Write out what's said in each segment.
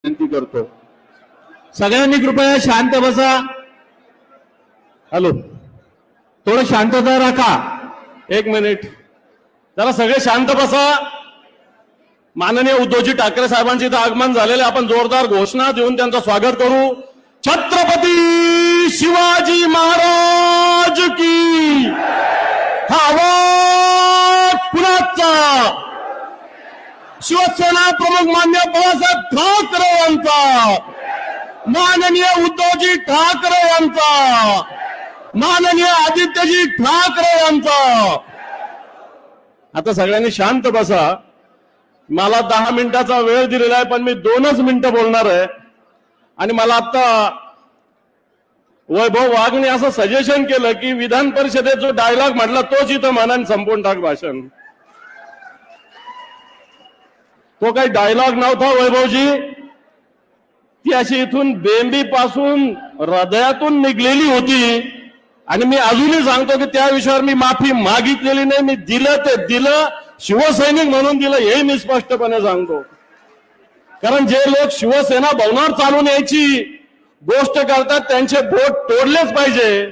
विनंती करतो. सगळ्यांनी कृपया शांत बसा. हॅलो, थोडं शांतता राखा. एक मिनिट, जरा सगळे शांत बसा. माननीय उद्धवजी ठाकरे साहेबांचे इथं आगमन झालेले, आपण जोरदार घोषणा देऊन त्यांचं स्वागत करू. छत्रपती शिवाजी महाराज की. हा आवाज कुणाचा? शिवसेना प्रमुख मान्य बाळासाहेब ठाकरे यांचा, माननीय उद्धवजी ठाकरे यांचा, माननीय आदित्यजी ठाकरे यांचा. आता सगळ्यांनी शांत बसा. मला 10 मिनिटाचा वेळ दिलेला आहे, पण मी 2च मिनिटं बोलणार आहे. आणि मला आता वैभव वाघने असं सजेशन केलं की विधान परिषदेत जो डायलॉग म्हटला तोच इथं मनाने संपवून टाक भाषण. तो काही डायलॉग नव्हता वैभवजी, ती अशी इथून बेंबी पासून हृदयातून निघलेली होती. आणि मी अजूनही सांगतो की त्या विषयावर मी माफी मागितलेली नाही. मी दिलं ते दिलं, शिवसैनिक म्हणून दिलं हे मी स्पष्टपणे सांगतो. कारण जे लोक शिवसेना भवनावर चालून यायची गोष्ट करतात त्यांचे बोट तोडलेच पाहिजे.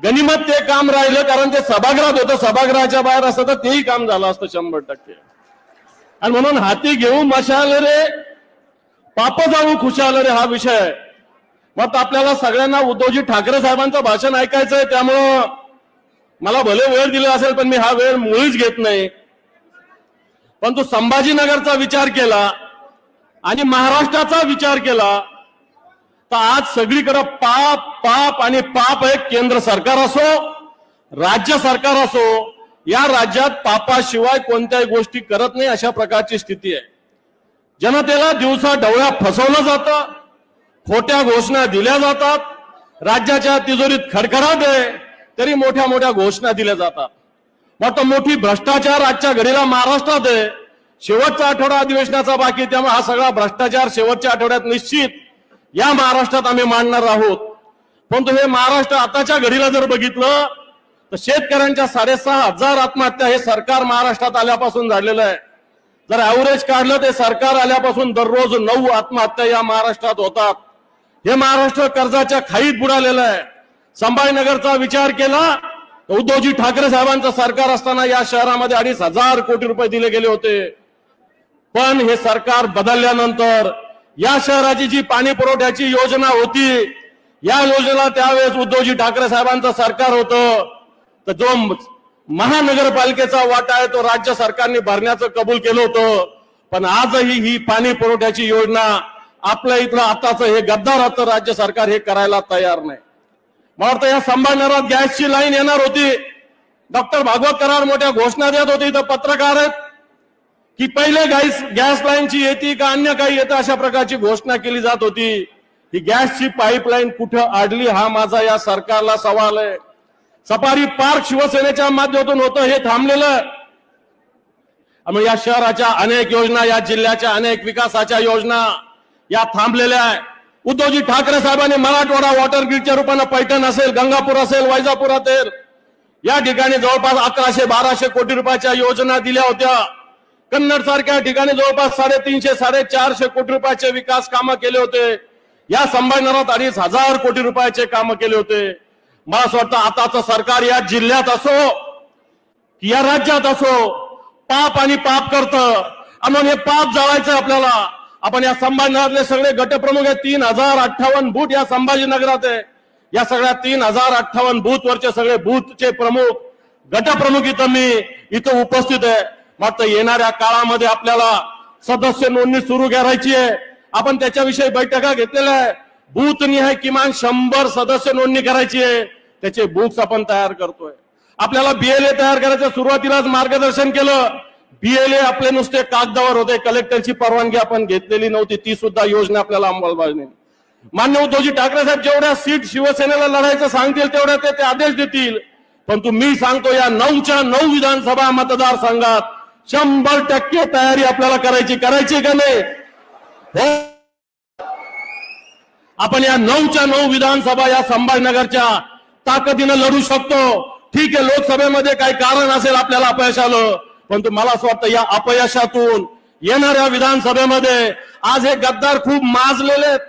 गनिमत ते काम राहिलं, कारण ते सभागृहात होतं. सभागृहाच्या बाहेर असतं तर तेही काम झालं असतं 100%. आणि म्हणून हाती घेऊ मशाल रे, पाप जाऊ खुशाल रे हा विषय आहे. मग आपल्याला सगळ्यांना उद्धवजी ठाकरे साहेबांचं भाषण ऐकायचंय, त्यामुळं मला भले वेळ दिला असेल पण मी हा वेळ मुळीच घेत नाही. पण तो संभाजीनगरचा विचार केला आणि महाराष्ट्राचा विचार केला तर आज सगळीकडे पाप पाप आणि पाप आहे. केंद्र सरकार असो, राज्य सरकार असो, या राज्यात पापाशिवाय कोणत्याही गोष्टी करत नाही अशा प्रकारची स्थिती आहे. जनतेला दिवसा ढवळ्या फसवलं जातं, खोट्या घोषणा दिल्या जातात. राज्याच्या तिजोरीत खडखडाट आहे तरी मोठ्या मोठ्या घोषणा दिल्या जातात. मग मोठी भ्रष्टाचार आजच्या घडीला महाराष्ट्रात आहे. शेवटचा आठवडा अधिवेशनाचा बाकी, त्यामुळे हा सगळा भ्रष्टाचार शेवटच्या आठवड्यात निश्चित या महाराष्ट्रात आम्ही मांडणार आहोत. परंतु हे महाराष्ट्र आताच्या घडीला जर बघितलं तर शेतकऱ्यांच्या 6,500 आत्महत्या हे सरकार महाराष्ट्रात आल्यापासून झालेलं आहे. जर ऍव्हरेज काढलं ते सरकार आल्यापासून दररोज 9 आत्महत्या या महाराष्ट्रात होतात. हे महाराष्ट्र कर्जाच्या खाईत बुडालेलं आहे. संभाजीनगरचा विचार केला तर उद्धवजी ठाकरे साहेबांचं सरकार असताना या शहरामध्ये 2,500 कोटी रुपये दिले गेले होते. पण हे सरकार बदलल्यानंतर या शहराची जी पाणी पुरवठ्याची योजना होती, या योजनेला त्यावेळेस उद्धवजी ठाकरे साहेबांचं सरकार होतं. तर जो महानगरपालिकेचा वाटा आहे तो राज्य सरकारने भरण्याचं कबूल केलं होतं. पण आजही ही पाणी पुरवठ्याची योजना आपल्या इथलं आताचं हे गद्दाराचं राज्य सरकार हे करायला तयार नाही. मला वाटतं या संभाजीनगरात गॅसची लाईन येणार होती. डॉक्टर भागवत कराड मोठ्या घोषणा देत होते. इथं पत्रकार आहेत की पहिले गॅस लाईनची येते का अन्य काही येतं अशा प्रकारची घोषणा केली जात होती. ही गॅसची पाईपलाईन कुठं अडली हा माझा या सरकारला सवाल आहे. सफारी पार्क शिवसेनेच्या माध्यमातून होतं हे थांबलेलं. या शहराच्या अनेक योजना, या जिल्ह्याच्या अनेक विकासाच्या योजना या थांबलेल्या आहे. उद्धवजी ठाकरे साहेबांनी मराठवाडा वॉटर ग्रीडच्या रूपानं पैठण असेल, गंगापूर असेल, वैजापूर असेल या ठिकाणी जवळपास 1100-1200 कोटी रुपयाच्या योजना दिल्या होत्या. कन्नड सारख्या ठिकाणी जवळपास 350-450 कोटी रुपयाचे विकास कामं केले होते. या संभाजीनगरात 2,500 कोटी रुपयाचे कामं केले होते. मला असं वाटतं आताचं सरकार या जिल्ह्यात असो की या राज्यात असो पाप आणि पाप करतं. म्हणून हे पाप जाळायचं आपल्याला. आपण या संभाजीनगरातले सगळे गटप्रमुख आहेत, 3,058 बूथ या संभाजीनगरात आहे. या सगळ्या 3,058 बूथ वरचे सगळे बूथचे प्रमुख, गटप्रमुख इथं उपस्थित आहे. मात्र येणाऱ्या काळामध्ये आपल्याला सदस्य नोंदणी सुरू करायची आहे. आपण त्याच्याविषयी बैठका घेतलेल्या आहे. बूथ निहाय किमान 100 सदस्य नोंदणी करायची आहे. त्याचे बुक्स आपण तयार करतोय. आपल्याला BLA तयार करायचं सुरुवातीलाच मार्गदर्शन केलं. BLA आपले नुसते कागदावर होते, कलेक्टरची परवानगी आपण घेतलेली नव्हती. ती सुद्धा योजना आपल्याला अंमलबजावणी. मान्य उद्धवजी ठाकरे साहेब जेवढ्या सीट शिवसेनेला लढायचं सांगतील तेवढ्या ते आदेश देतील. परंतु मी सांगतो या 9च्या 9 विधानसभा मतदारसंघात 100% तयारी आपल्याला करायची का नाही? हो, आपण या 9च्या 9 विधानसभा या संभाजीनगरच्या ताकदीनं लढू शकतो. ठीक आहे, लोकसभेमध्ये काही कारण असेल आपल्याला अपयश आलं, परंतु मला असं वाटतं या अपयशातून येणाऱ्या विधानसभेमध्ये आज हे गद्दार खूप माजलेले आहेत.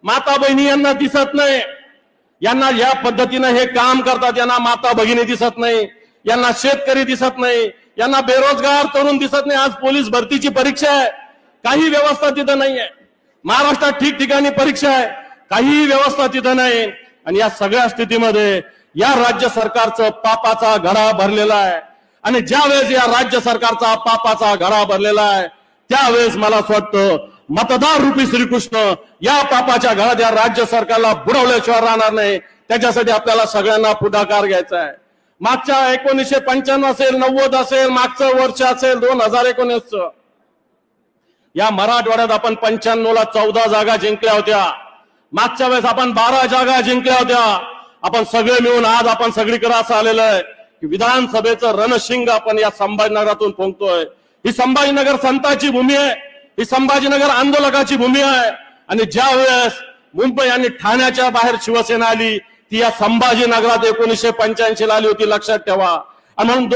माता बहिणी यांना दिसत नाही, यांना या पद्धतीने हे काम करतात, यांना माता भगिनी दिसत नाही, यांना शेतकरी दिसत नाही, यांना बेरोजगार तरुण दिसत नाही. आज पोलीस भरतीची परीक्षा आहे, काही व्यवस्था तिथं नाहीये. महाराष्ट्रात ठिकठिकाणी परीक्षा आहे, काही व्यवस्था तिथं नाही. आणि या सगळ्या स्थितीमध्ये या राज्य सरकारचं पापाचा घडा भरलेला आहे. आणि ज्यावेळेस या राज्य सरकारचा पापाचा घडा भरलेला आहे त्यावेळेस मला असं वाटतं मतदार रूपी श्रीकृष्ण या पापाच्या घरात या राज्य सरकारला बुडवल्याशिवाय राहणार नाही. त्याच्यासाठी आपल्याला सगळ्यांना पुढाकार घ्यायचा आहे. मागच्या 1995 असेल, 90 असेल, मागचं वर्ष असेल 2019चं, या मराठवाड्यात आपण 95 ला 14 जागा जिंकल्या होत्या. मागच्या वेळेस आपण 12 जागा जिंकल्या होत्या. आपण सगळे मिळून आज आपण सगळीकडे असं आलेलं आहे की विधानसभेचं रणशिंग आपण या संभाजीनगरातून फुंकतोय. ही संभाजीनगर संताची भूमी आहे, ही संभाजीनगर आंदोलकाची भूमी आहे. आणि ज्या वेळेस मुंबई आणि ठाण्याच्या बाहेर शिवसेना आली ती या संभाजीनगरात 1985 ला आली होती, लक्षात ठेवा. आणि म्हणून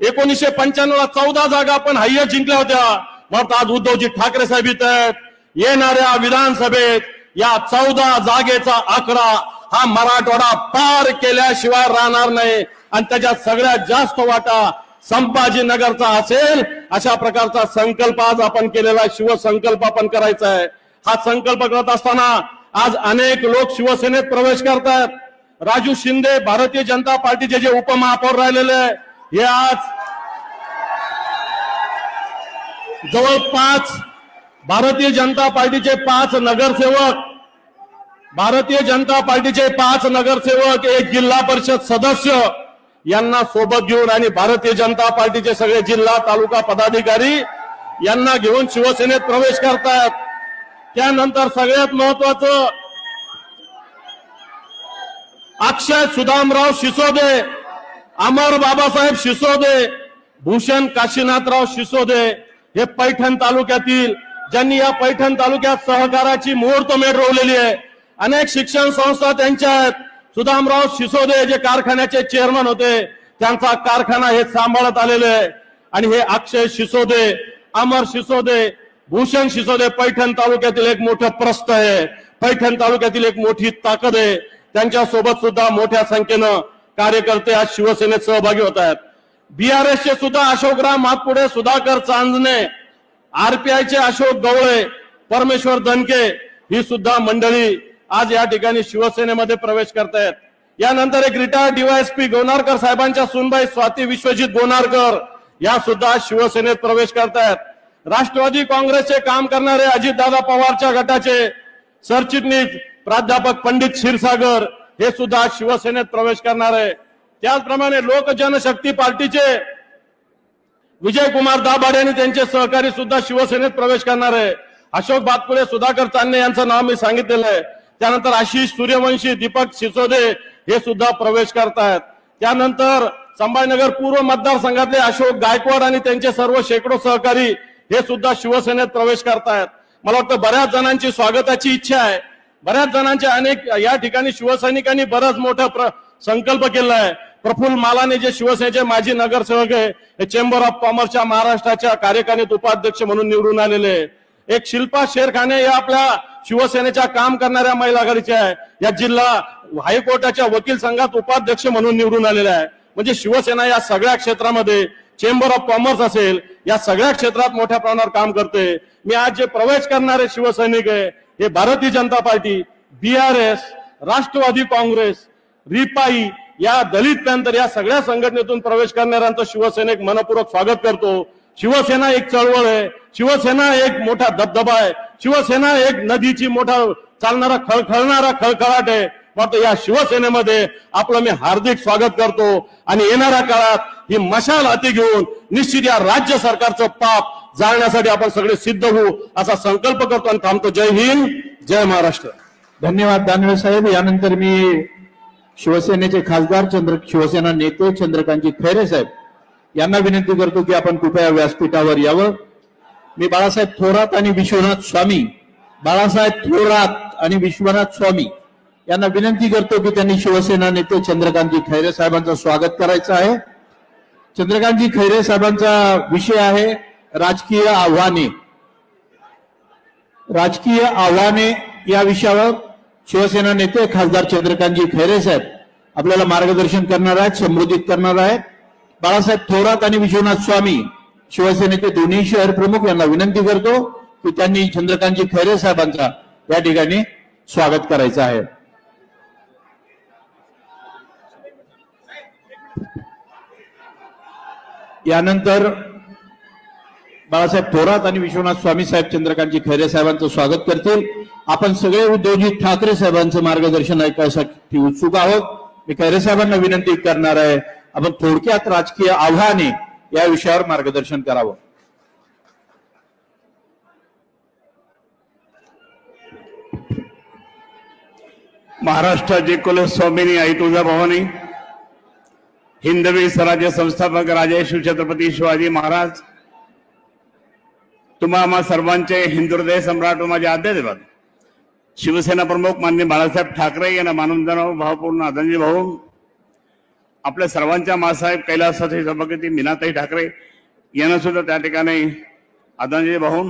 1995 ला 14 जागा आपण हाय्य जिंकल्या होत्या. मग आज उद्धवजी ठाकरे साहेब इथं आहेत. येणाऱ्या विधानसभेत या 14 जागेचा आकडा हा मराठवाडा पार केल्याशिवाय राहणार नाही. आणि त्याच्यात सगळ्यात जास्त वाटा संभाजीनगरचा असेल. अशा प्रकारचा संकल्प आज आपण केलेला शिवसंकल्प आपण करायचा आहे. हा संकल्प करत असताना आज अनेक लोक शिवसेनेत प्रवेश करतात. राजू शिंदे भारतीय जनता पार्टीचे जे उपमहापौर राहिलेले हे आज जवळपास भारतीय जनता पार्टीचे 5 नगरसेवक, एक जिल्हा परिषद सदस्य यांना सोबत घेऊन आणि भारतीय जनता पार्टीचे सगळे जिल्हा तालुका पदाधिकारी यांना घेऊन शिवसेनेत प्रवेश करतात. त्यानंतर सगळ्यात महत्वाचं अक्षय सुदामराव शिसोदे, अमर बाबासाहेब शिसोदे, भूषण काशीनाथराव शिसोदे हे पैठण तालुक्यातील, ज्यांनी या पैठण तालुक्यात सहकाराची मुहूर्तमेढ रोवलेली आहे. अनेक शिक्षण संस्था त्यांच्या आहेत. सुदामराव शिसोदे जे कारखान्याचे चेअरमन होते, त्यांचा कारखाना हे सांभाळत आलेले आहे. आणि हे अक्षय शिसोदे, अमर शिसोदे, भूषण शिसोदे पैठण तालुक्यातील एक मोठं प्रस्थ आहे, पैठण तालुक्यातील एक मोठी ताकद आहे. त्यांच्या सोबत सुद्धा मोठ्या संख्येनं कार्यकर्ते आज शिवसेनेत सहभागी होत आहेत. बीआरएसचे सुद्धा अशोकराव मातपुडे, सुधाकर चांदणे, आरपीआयचे अशोक गवळे, परमेश्वर दणके ही सुद्धा मंडळी आज या ठिकाणी शिवसेनेमध्ये प्रवेश करतायत. यानंतर एक रिटायर्ड डीवायएसपी गोनारकर साहेबांच्या सुनबाई स्वाती विश्वजित गोनारकर या सुद्धा शिवसेनेत प्रवेश करतायत. राष्ट्रवादी काँग्रेसचे काम करणारे अजितदादा पवारच्या गटाचे सरचिटणीस प्राध्यापक पंडित क्षीरसागर हे सुद्धा शिवसेनेत प्रवेश करणार आहे. त्याचप्रमाणे लोक जनशक्ती पार्टीचे विजयकुमार दाभाडे आणि त्यांचे सहकारी सुद्धा शिवसेनेत प्रवेश करणार आहे. अशोक बातपुरे, सुधाकर चांदणे यांचं नाव मी सांगितलेलं आहे. त्यानंतर आशिष सूर्यवंशी, दीपक सिसोदे हे सुद्धा प्रवेश करतायत. त्यानंतर संभाजीनगर पूर्व मतदारसंघातले अशोक गायकवाड आणि त्यांचे सर्व शेकडो सहकारी हे सुद्धा शिवसेनेत प्रवेश करतायत. मला वाटतं बऱ्याच जणांची स्वागताची इच्छा आहे. बऱ्याच जणांचे अनेक या ठिकाणी शिवसैनिकांनी बराच मोठा संकल्प केला आहे. प्रफुल्ल मालाने जे शिवसेनेचे माजी नगरसेवक आहे, हे चेंबर ऑफ कॉमर्सच्या महाराष्ट्राच्या कार्यकारिणीत उपाध्यक्ष म्हणून निवडून आलेले. एक शिल्पा शेरखाने या आपल्या शिवसेनेच्या काम करणाऱ्या महिला आघाडीच्या आहे, या जिल्हा हायकोर्टाच्या वकील संघात उपाध्यक्ष म्हणून निवडून आलेल्या आहे. म्हणजे शिवसेना या सगळ्या क्षेत्रामध्ये, चेंबर ऑफ कॉमर्स असेल, या सगळ्या क्षेत्रात मोठ्या प्रमाणावर काम करते. मी आज जे प्रवेश करणारे शिवसैनिक आहे हे भारतीय जनता पार्टी, बीआरएस, राष्ट्रवादी काँग्रेस, रिपाई या दलित पॅंथर या सगळ्या संघटनेतून प्रवेश करणाऱ्यांचं शिवसेनेक मनपूर्वक स्वागत करतो. शिवसेना एक चळवळ आहे, शिवसेना एक मोठा धबधबा आहे, शिवसेना एक नदीची मोठा चालणारा खळखळाट आहे. मात्र या शिवसेनेमध्ये आपलं मी हार्दिक स्वागत करतो. आणि येणाऱ्या काळात ही मशाल हाती घेऊन निश्चित या राज्य सरकारचं पाप जाळण्यासाठी आपण सगळे सिद्ध होऊ असा संकल्प करतो आणि थांबतो. जय हिंद, जय महाराष्ट्र. धन्यवाद दानवे साहेब. यानंतर मी शिवसेनेचे खासदार शिवसेना नेते चंद्रकांतजी खैरे साहेब यांना विनंती करतो की आपण कृपया व्यासपीठावर यावं. मी बाळासाहेब थोरात आणि विश्वनाथ स्वामी यांना विनंती करतो की त्यांनी शिवसेना नेते चंद्रकांतजी खैरे साहेबांचं स्वागत करायचं आहे. चंद्रकांतजी खैरे साहेबांचा विषय आहे राजकीय आव्हाने या विषयावर शिवसेना नेते खासदार चंद्रकांतजी खैरे साहेब आपल्याला मार्गदर्शन करणार आहेत, संबोधित करणार आहेत. बाळासाहेब थोरात आणि विश्वनाथ स्वामी शिवसेनेचे दोन्ही शहर प्रमुख यांना विनंती करतो की त्यांनी चंद्रकांतजी खैरे साहेबांचा या ठिकाणी स्वागत करायचं आहे. यानंतर बाळासाहेब थोरात आणि विश्वनाथ स्वामी साहेब चंद्रकांतजी खैरे साहेबांचं स्वागत करतील. आपण सगळे उद्धवजी ठाकरे साहेबांचं मार्गदर्शन ऐकायसाठी उत्सुक आहोत. मी खैरे साहेबांना विनंती करणार आहे, आपण थोडक्यात राजकीय आव्हाने या विषयावर मार्गदर्शन करावं. महाराष्ट्राचे कुलस्वामिनी आई तुळजाभवानी, हिंदवी स्वराज्य संस्थापक राजे शिवछत्रपती शिवाजी महाराज, तुम्हा आम्हा सर्वांचे हिंदुहृदय सम्राट व माझे आद्यदेवत शिवसेना प्रमुख माननीय बाळासाहेब ठाकरे यांना मानवंदना भावपूर्ण आदरणीय भाऊ, आपल्या सर्वांच्या मासाहेब कैलासवासी सभापती मीनाताई ठाकरे यांना सुद्धा त्या ठिकाणी आदरणीय भाऊ,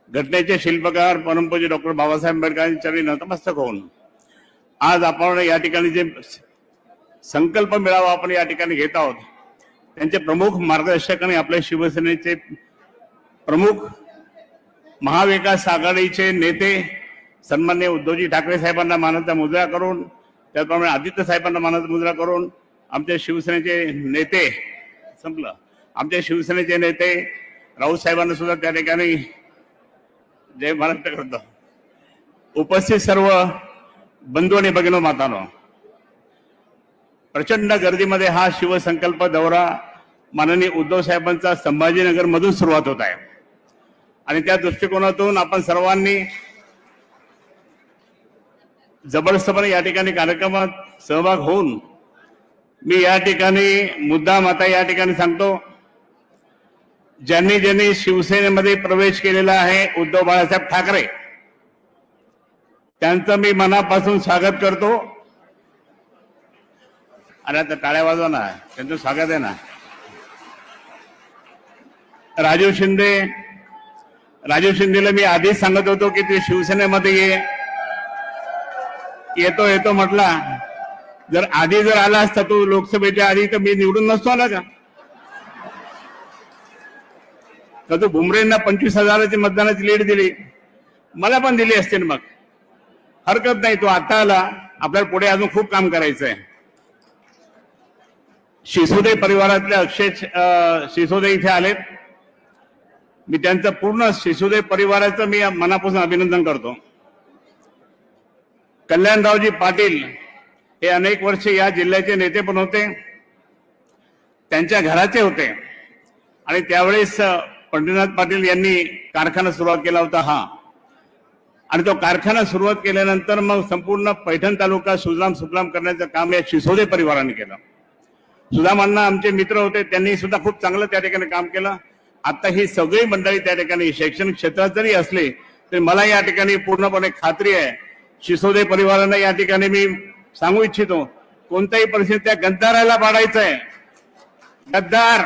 घटनेचे शिल्पकार परमपूज्य डॉक्टर बाबासाहेब आंबेडकरांच्या चरणी नतमस्तक होऊन आज आपण या ठिकाणी जे संकल्प मेळावा आपण या ठिकाणी घेत आहोत, त्यांचे प्रमुख मार्गदर्शक आणि आपल्या शिवसेनेचे प्रमुख महाविकास आघाडीचे नेते सन्माननीय उद्धवजी ठाकरे साहेबांना मानाचा मुजरा करून, त्याचप्रमाणे आदित्य साहेबांना मानाचा मुजरा करून आमच्या शिवसेनेचे नेते आमच्या शिवसेनेचे नेते राऊत साहेबांना सुद्धा त्या ठिकाणी जय महाराष्ट्र करतो. उपस्थित सर्व बंधू आणि भगिनी मातांनो, प्रचंड गर्दीमध्ये हा शिवसंकल्प दौरा माननीय उद्धव साहेबांचा संभाजीनगर मधून सुरुवात होत आहे आणि त्या दृष्टिकोनातून आपण सर्वांनी जबरदस्तपणे या ठिकाणी कार्यक्रमात सहभाग होऊन मी या ठिकाणी मुद्दाम आता या ठिकाणी सांगतो, ज्यांनी ज्यांनी शिवसेनेमध्ये प्रवेश केलेला आहे उद्धव बाळासाहेब ठाकरे, त्यांचं मी मनापासून स्वागत करतो. अरे आता टाळ्या वाजवा ना, त्यांचं स्वागत आहे ना. राजीव शिंदेला मी आधीच सांगत होतो की ते शिवसेनेमध्ये येतो म्हटला. जर आला असता तो लोकसभेच्या आधी तर मी निवडून नसतो आला का? तर तो भुमरेंना 25,000ची मतदानाची लीड दिली, मला पण दिली असते ना. मग हरकत नाही, तो आता आला. आपल्याला पुढे अजून खूप काम करायचं आहे. शिसोदे परिवारातले अक्षय शिसोदे इथे आलेत. मी त्यांचं पूर्ण शिसोदे परिवाराचं मी मनापासून अभिनंदन करतो. कल्याणरावजी पाटील हे अनेक वर्ष या जिल्ह्याचे नेते पण होते, त्यांच्या घराचे होते आणि त्यावेळेस पंढरीनाथ पाटील यांनी कारखाना सुरुवात केला होता आणि तो कारखाना सुरुवात केल्यानंतर मग संपूर्ण पैठण तालुका सुजलाम सुफलाम करण्याचं काम या शिसोदे परिवाराने केलं. सुदामांना आमचे मित्र होते, त्यांनी सुद्धा खूप चांगलं त्या ठिकाणी काम केलं. आता ही सगळी मंडळी त्या ठिकाणी शैक्षणिक क्षेत्रात जरी असले तरी मला या ठिकाणी पूर्णपणे खात्री आहे, शिसोदे परिवारांना या ठिकाणी मी सांगू इच्छितो, कोणत्याही परिस्थितीत त्या गद्दाराला पाडायचंय. गद्दार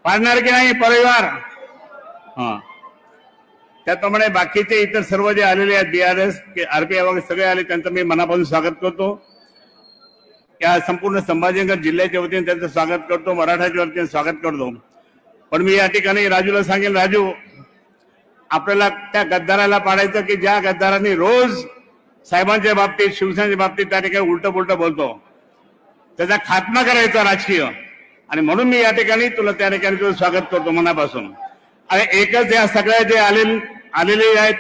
पाडणार की नाही परिवार. त्याप्रमाणे बाकीचे इतर सर्व जे आलेले आहेत, BRS RPI वगैरे सगळे आले, त्यांचं मी मनापासून स्वागत करतो. या संपूर्ण संभाजीनगर जिल्ह्याच्या वतीने त्यांचं स्वागत करतो, मराठाच्या वतीने स्वागत करतो. पण मी या ठिकाणी राजूला सांगेन, राजू आपल्याला त्या गद्दाराला पाडायचं की ज्या गद्दारांनी रोज साहेबांच्या बाबतीत शिवसेनेच्या बाबतीत त्या ठिकाणी उलट पुलट बोलतो, त्याचा खात्मा करायचा राजकीय. आणि म्हणून मी या ठिकाणी तुला त्या ठिकाणी तुझं स्वागत करतो मनापासून. आणि एकच या सगळ्या जे आलेले आहेत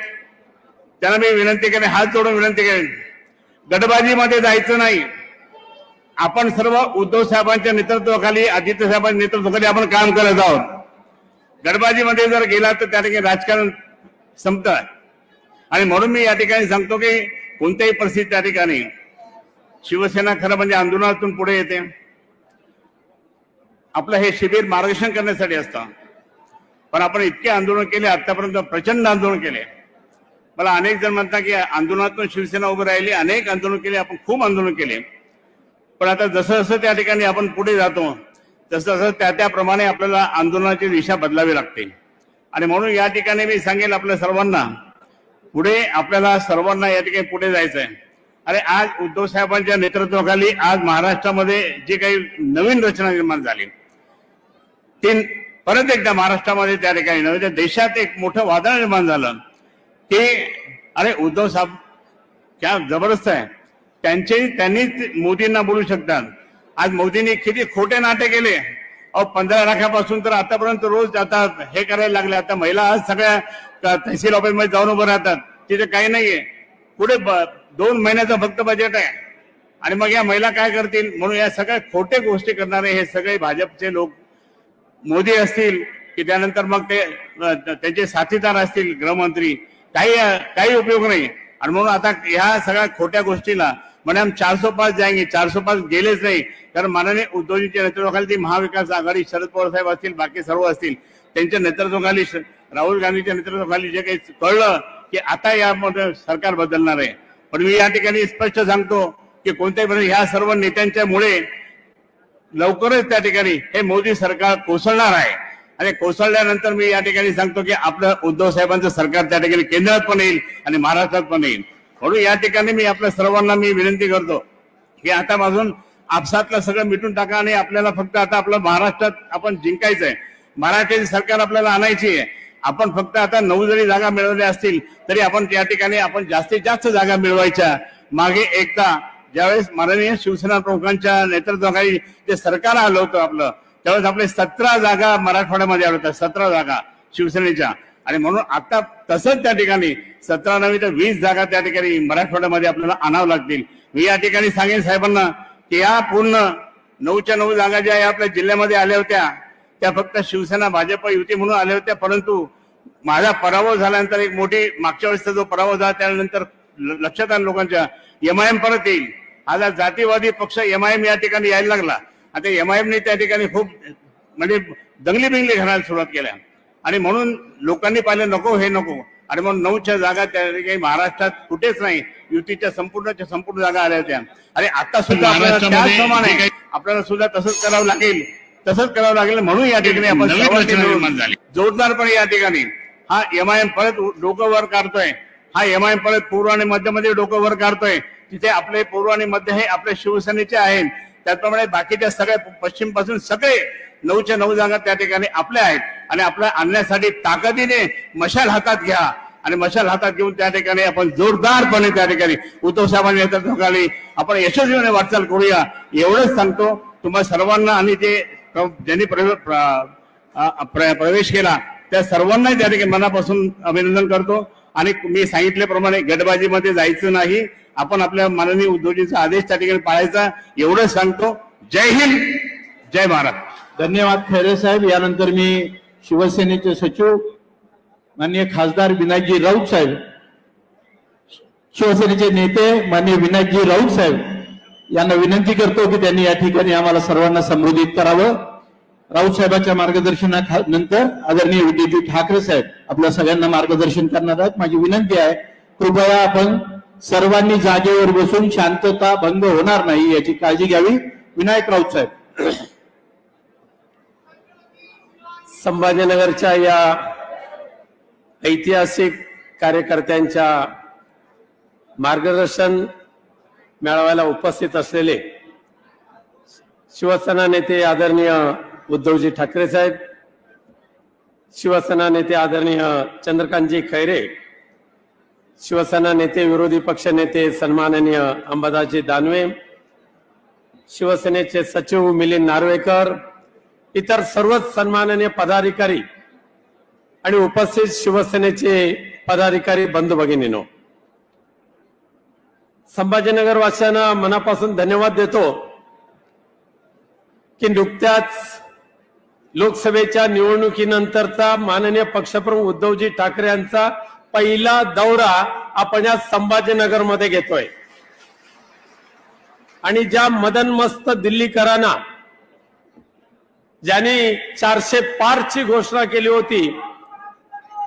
त्यांना मी विनंती करेन, हात जोडून विनंती करेन, गटबाजीमध्ये जायचं नाही. आपण सर्व उद्धव साहेबांच्या नेतृत्वाखाली, आदित्य साहेबांच्या नेतृत्वाखाली आपण काम करत आहोत. गटबाजीमध्ये जर गेला तर त्या ठिकाणी राजकारण संपतं. आणि म्हणून मी या ठिकाणी सांगतो की कोणत्याही परिस्थितीत त्या ठिकाणी शिवसेना खरं म्हणजे आंदोलनातून पुढे येते. आपलं हे शिबिर मार्गदर्शन करण्यासाठी असतं, पण आपण इतके आंदोलन केले आतापर्यंत, प्रचंड आंदोलन केले. मला अनेक जण म्हणतात की आंदोलनातून शिवसेना उभी राहिली, अनेक आंदोलन केले आपण, खूप आंदोलन केले. पण आता जसं जसं त्या ठिकाणी आपण पुढे जातो तसं त्याप्रमाणे आपल्याला आंदोलनाची दिशा बदलावी लागते. आणि म्हणून या ठिकाणी मी सांगेल आपल्या सर्वांना, पुढे आपल्याला सर्वांना या ठिकाणी पुढे जायचं आहे. अरे आज उद्धव साहेबांच्या नेतृत्वाखाली आज महाराष्ट्रामध्ये जी काही नवीन रचना निर्माण झाली, ती परत एकदा महाराष्ट्रामध्ये त्या ठिकाणी नव्हे तर देशात एक मोठं वादळ निर्माण झालं. ते अरे उद्धव साहेब क्या जबरदस्त आहे. त्यांनीच मोदींना बोलू शकतात. आज मोदींनी किती खोटे नाटे केले. 15 लाखापासून तर आतापर्यंत रोज आता हे करायला लागले. आता महिला आज सगळ्या तहसील ऑफिसमध्ये जाऊन उभं राहतात, तिथे काही नाहीये. पुढे 2 महिन्याचं फक्त बजेट आहे आणि मग या महिला काय करतील. म्हणून या सगळ्या खोटे गोष्टी करणारे हे सगळे भाजपचे लोक, मोदी असतील की त्यानंतर मग ते त्यांचे साथीदार असतील गृहमंत्री, काही उपयोग नाही. आणि म्हणून आता ह्या सगळ्या खोट्या गोष्टीला म्हणे हम 405 जाएंगे, 405 गेलेच नाही. कारण माननीय उद्धवजींच्या नेतृत्वाखाली ती महाविकास आघाडी, शरद पवार साहेब असतील, बाकी सर्व असतील, त्यांच्या नेतृत्वाखाली, राहुल गांधीच्या नेतृत्वाखाली जे काही कळलं की आता यामध्ये सरकार बदलणार आहे. पण मी या ठिकाणी स्पष्ट सांगतो की कोणत्याही ह्या सर्व नेत्यांच्यामुळे लवकरच त्या ठिकाणी हे मोदी सरकार कोसळणार आहे. आणि कोसळल्यानंतर मी या ठिकाणी सांगतो की आपलं उद्धव साहेबांचं सरकार त्या ठिकाणी केंद्रात पण येईल आणि महाराष्ट्रात पण येईल. म्हणून या ठिकाणी मी आपल्या सर्वांना विनंती करतो की आतापासून आपसातलं सगळं मिटून टाका आणि आपल्याला फक्त आता आपलं महाराष्ट्रात आपण जिंकायचंय. महाराष्ट्राची सरकार आपल्याला आणायची आहे. आपण फक्त आता 9 जरी जागा मिळवल्या असतील तरी आपण त्या ठिकाणी आपण जास्तीत जास्त जागा मिळवायच्या. मागे एकदा ज्यावेळेस माननीय शिवसेना प्रमुखांच्या नेतृत्वाखाली जे सरकार आलं होतं आपलं, त्यावेळेस आपले 17 जागा मराठवाड्यामध्ये आल्या होत्या, 17 जागा शिवसेनेच्या. आणि म्हणून आता तसंच त्या ठिकाणी 17 नव्हे तर 20 जागा त्या ठिकाणी मराठवाड्यामध्ये आपल्याला आणावं लागतील. मी या ठिकाणी सांगेन साहेबांना की या पूर्ण 9च्या 9 जागा ज्या आपल्या जिल्ह्यामध्ये आल्या होत्या त्या फक्त शिवसेना भाजप युती म्हणून आल्या होत्या. परंतु माझा पराभव झाल्यानंतर एक मोठी मागच्या वेळेसचा जो पराभव झाला त्यानंतर लक्षात आलं लोकांच्या MIM परत येईल. आता जातीवादी पक्ष MIM या ठिकाणी यायला लागला. आता MIMने त्या ठिकाणी खूप म्हणजे दंगली बिंगली घालायला सुरुवात केल्या आणि म्हणून लोकांनी पाहिलं नको हे नको. आणि म्हणून 9च्या जागा त्या ठिकाणी महाराष्ट्रात कुठेच नाही, युतीच्या संपूर्ण जागा आल्या होत्या. आणि आता सुद्धा आपल्याला त्याचप्रमाणे आपल्याला सुद्धा तसंच करावं लागेल. म्हणून या ठिकाणी आपण जोरदारपणे या ठिकाणी हा MIM परत डोकं वर काढतोय. हा MIM परत पूर्व आणि मध्यमध्ये डोकं वर काढतोय. तिथे आपले पूर्व आणि मध्य हे आपले शिवसेनेचे आहेत. त्याचप्रमाणे बाकीच्या सगळ्या पश्चिम पासून सगळे 9च्या 9 जागा त्या ठिकाणी आपल्या आहेत. आणि आपल्या आणण्यासाठी ताकदीने मशाल हातात घ्या आणि मशाल हातात घेऊन त्या ठिकाणी आपण जोरदारपणे त्या ठिकाणी उद्धव साहेबांच्या नेतृत्वाखाली आपण यशस्वीपणे वाटचाल करूया. एवढंच सांगतो तुम्हा सर्वांना. आणि ते ज्यांनी प्रवेश केला त्या सर्वांना त्या ठिकाणी मनापासून अभिनंदन करतो. आणि मी सांगितल्याप्रमाणे गटबाजीमध्ये जायचं नाही. आपण आपल्या माननीय उद्धवजींचा आदेश त्या ठिकाणी पाळायचा एवढंच सांगतो. जय हिंद, जय महाराष्ट्र. धन्यवाद खैरे साहेब. यानंतर मी शिवसेनेचे सचिव माननीय खासदार विनायकजी राऊत साहेब, शिवसेनेचे नेते माननीय विनायकजी राऊत साहेब यांना विनंती करतो की त्यांनी या ठिकाणी आम्हाला सर्वांना संबोधित करावं. राऊत साहेबांच्या मार्गदर्शनानंतर आदरणीय उद्धवजी ठाकरे साहेब आपल्या सगळ्यांना मार्गदर्शन करणार आहेत. माझी विनंती आहे कृपया आपण सर्वांनी जागेवर बसून शांतता भंग होणार नाही याची काळजी घ्यावी. विनायक राऊत साहेब. संभाजीनगरच्या या ऐतिहासिक कार्यकर्त्यांच्या मार्गदर्शन मेळाव्याला उपस्थित असलेले शिवसेना नेते आदरणीय उद्धवजी ठाकरे साहेब, शिवसेना नेते आदरणीय चंद्रकांतजी खैरे, शिवसेना नेते विरोधी पक्ष नेते सन्माननीय अंबादासजी दानवे, शिवसेनेचे सचिव मिलिंद नार्वेकर, इतर सर्वच सन्माननीय पदाधिकारी आणि उपस्थित शिवसेनेचे पदाधिकारी बंधू भगिनींनो, संभाजीनगर वासियांना मनापासून धन्यवाद देतो की नुकत्याच लोकसभेच्या निवडणुकीनंतरचा माननीय पक्षप्रमुख उद्धवजी ठाकरे यांचा पहिला दौरा आपण या संभाजीनगरमध्ये घेतोय. आणि ज्या मदनमस्त दिल्लीकरांना ज्याने 400 पारची घोषणा केली होती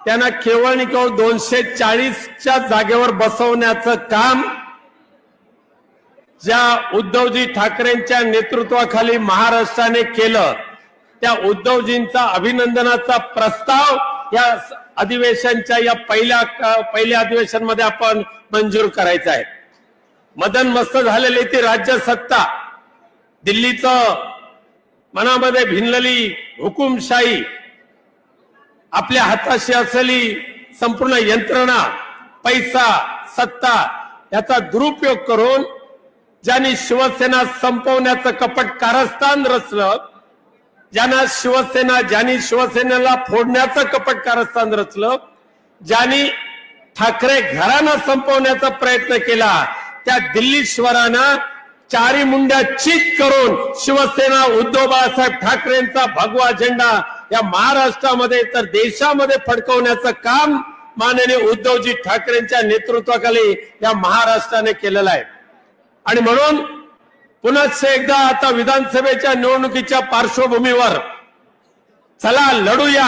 त्यांना केवळ आणि केवळ 240च्या जागेवर बसवण्याचं काम ज्या उद्धवजी ठाकरेंच्या नेतृत्वाखाली महाराष्ट्राने केलं त्या उद्धवजींचा अभिनंदनाचा प्रस्ताव या अधिवेशनच्या या पहिल्या अधिवेशनमध्ये आपण मंजूर करायचा आहे. मदन मस्त झालेली ती राज्य सत्ता, दिल्लीचं मनामध्ये भिनलेली हुकुमशाही, आपल्या हाताशी असलेली संपूर्ण यंत्रणा, पैसा, सत्ता याचा दुरुपयोग करून ज्यांनी शिवसेना संपवण्याचं कपट कारस्थान रचलं, ज्यांनी शिवसेनेला फोडण्याचं कपट कारस्थान रचलं, ज्यांनी ठाकरे घराणं संपवण्याचा प्रयत्न केला, त्या दिल्लीश्वरांना चारी मुंड्या चित करून शिवसेना उद्धव बाळासाहेब ठाकरेंचा भगवा झेंडा या महाराष्ट्रामध्ये तर देशामध्ये फडकवण्याचं काम माननीय उद्धवजी ठाकरेंच्या नेतृत्वाखाली या महाराष्ट्राने केलेलं आहे. आणि म्हणून पुन्हा एकदा आता विधानसभेच्या निवडणुकीच्या पार्श्वभूमीवर चला लढूया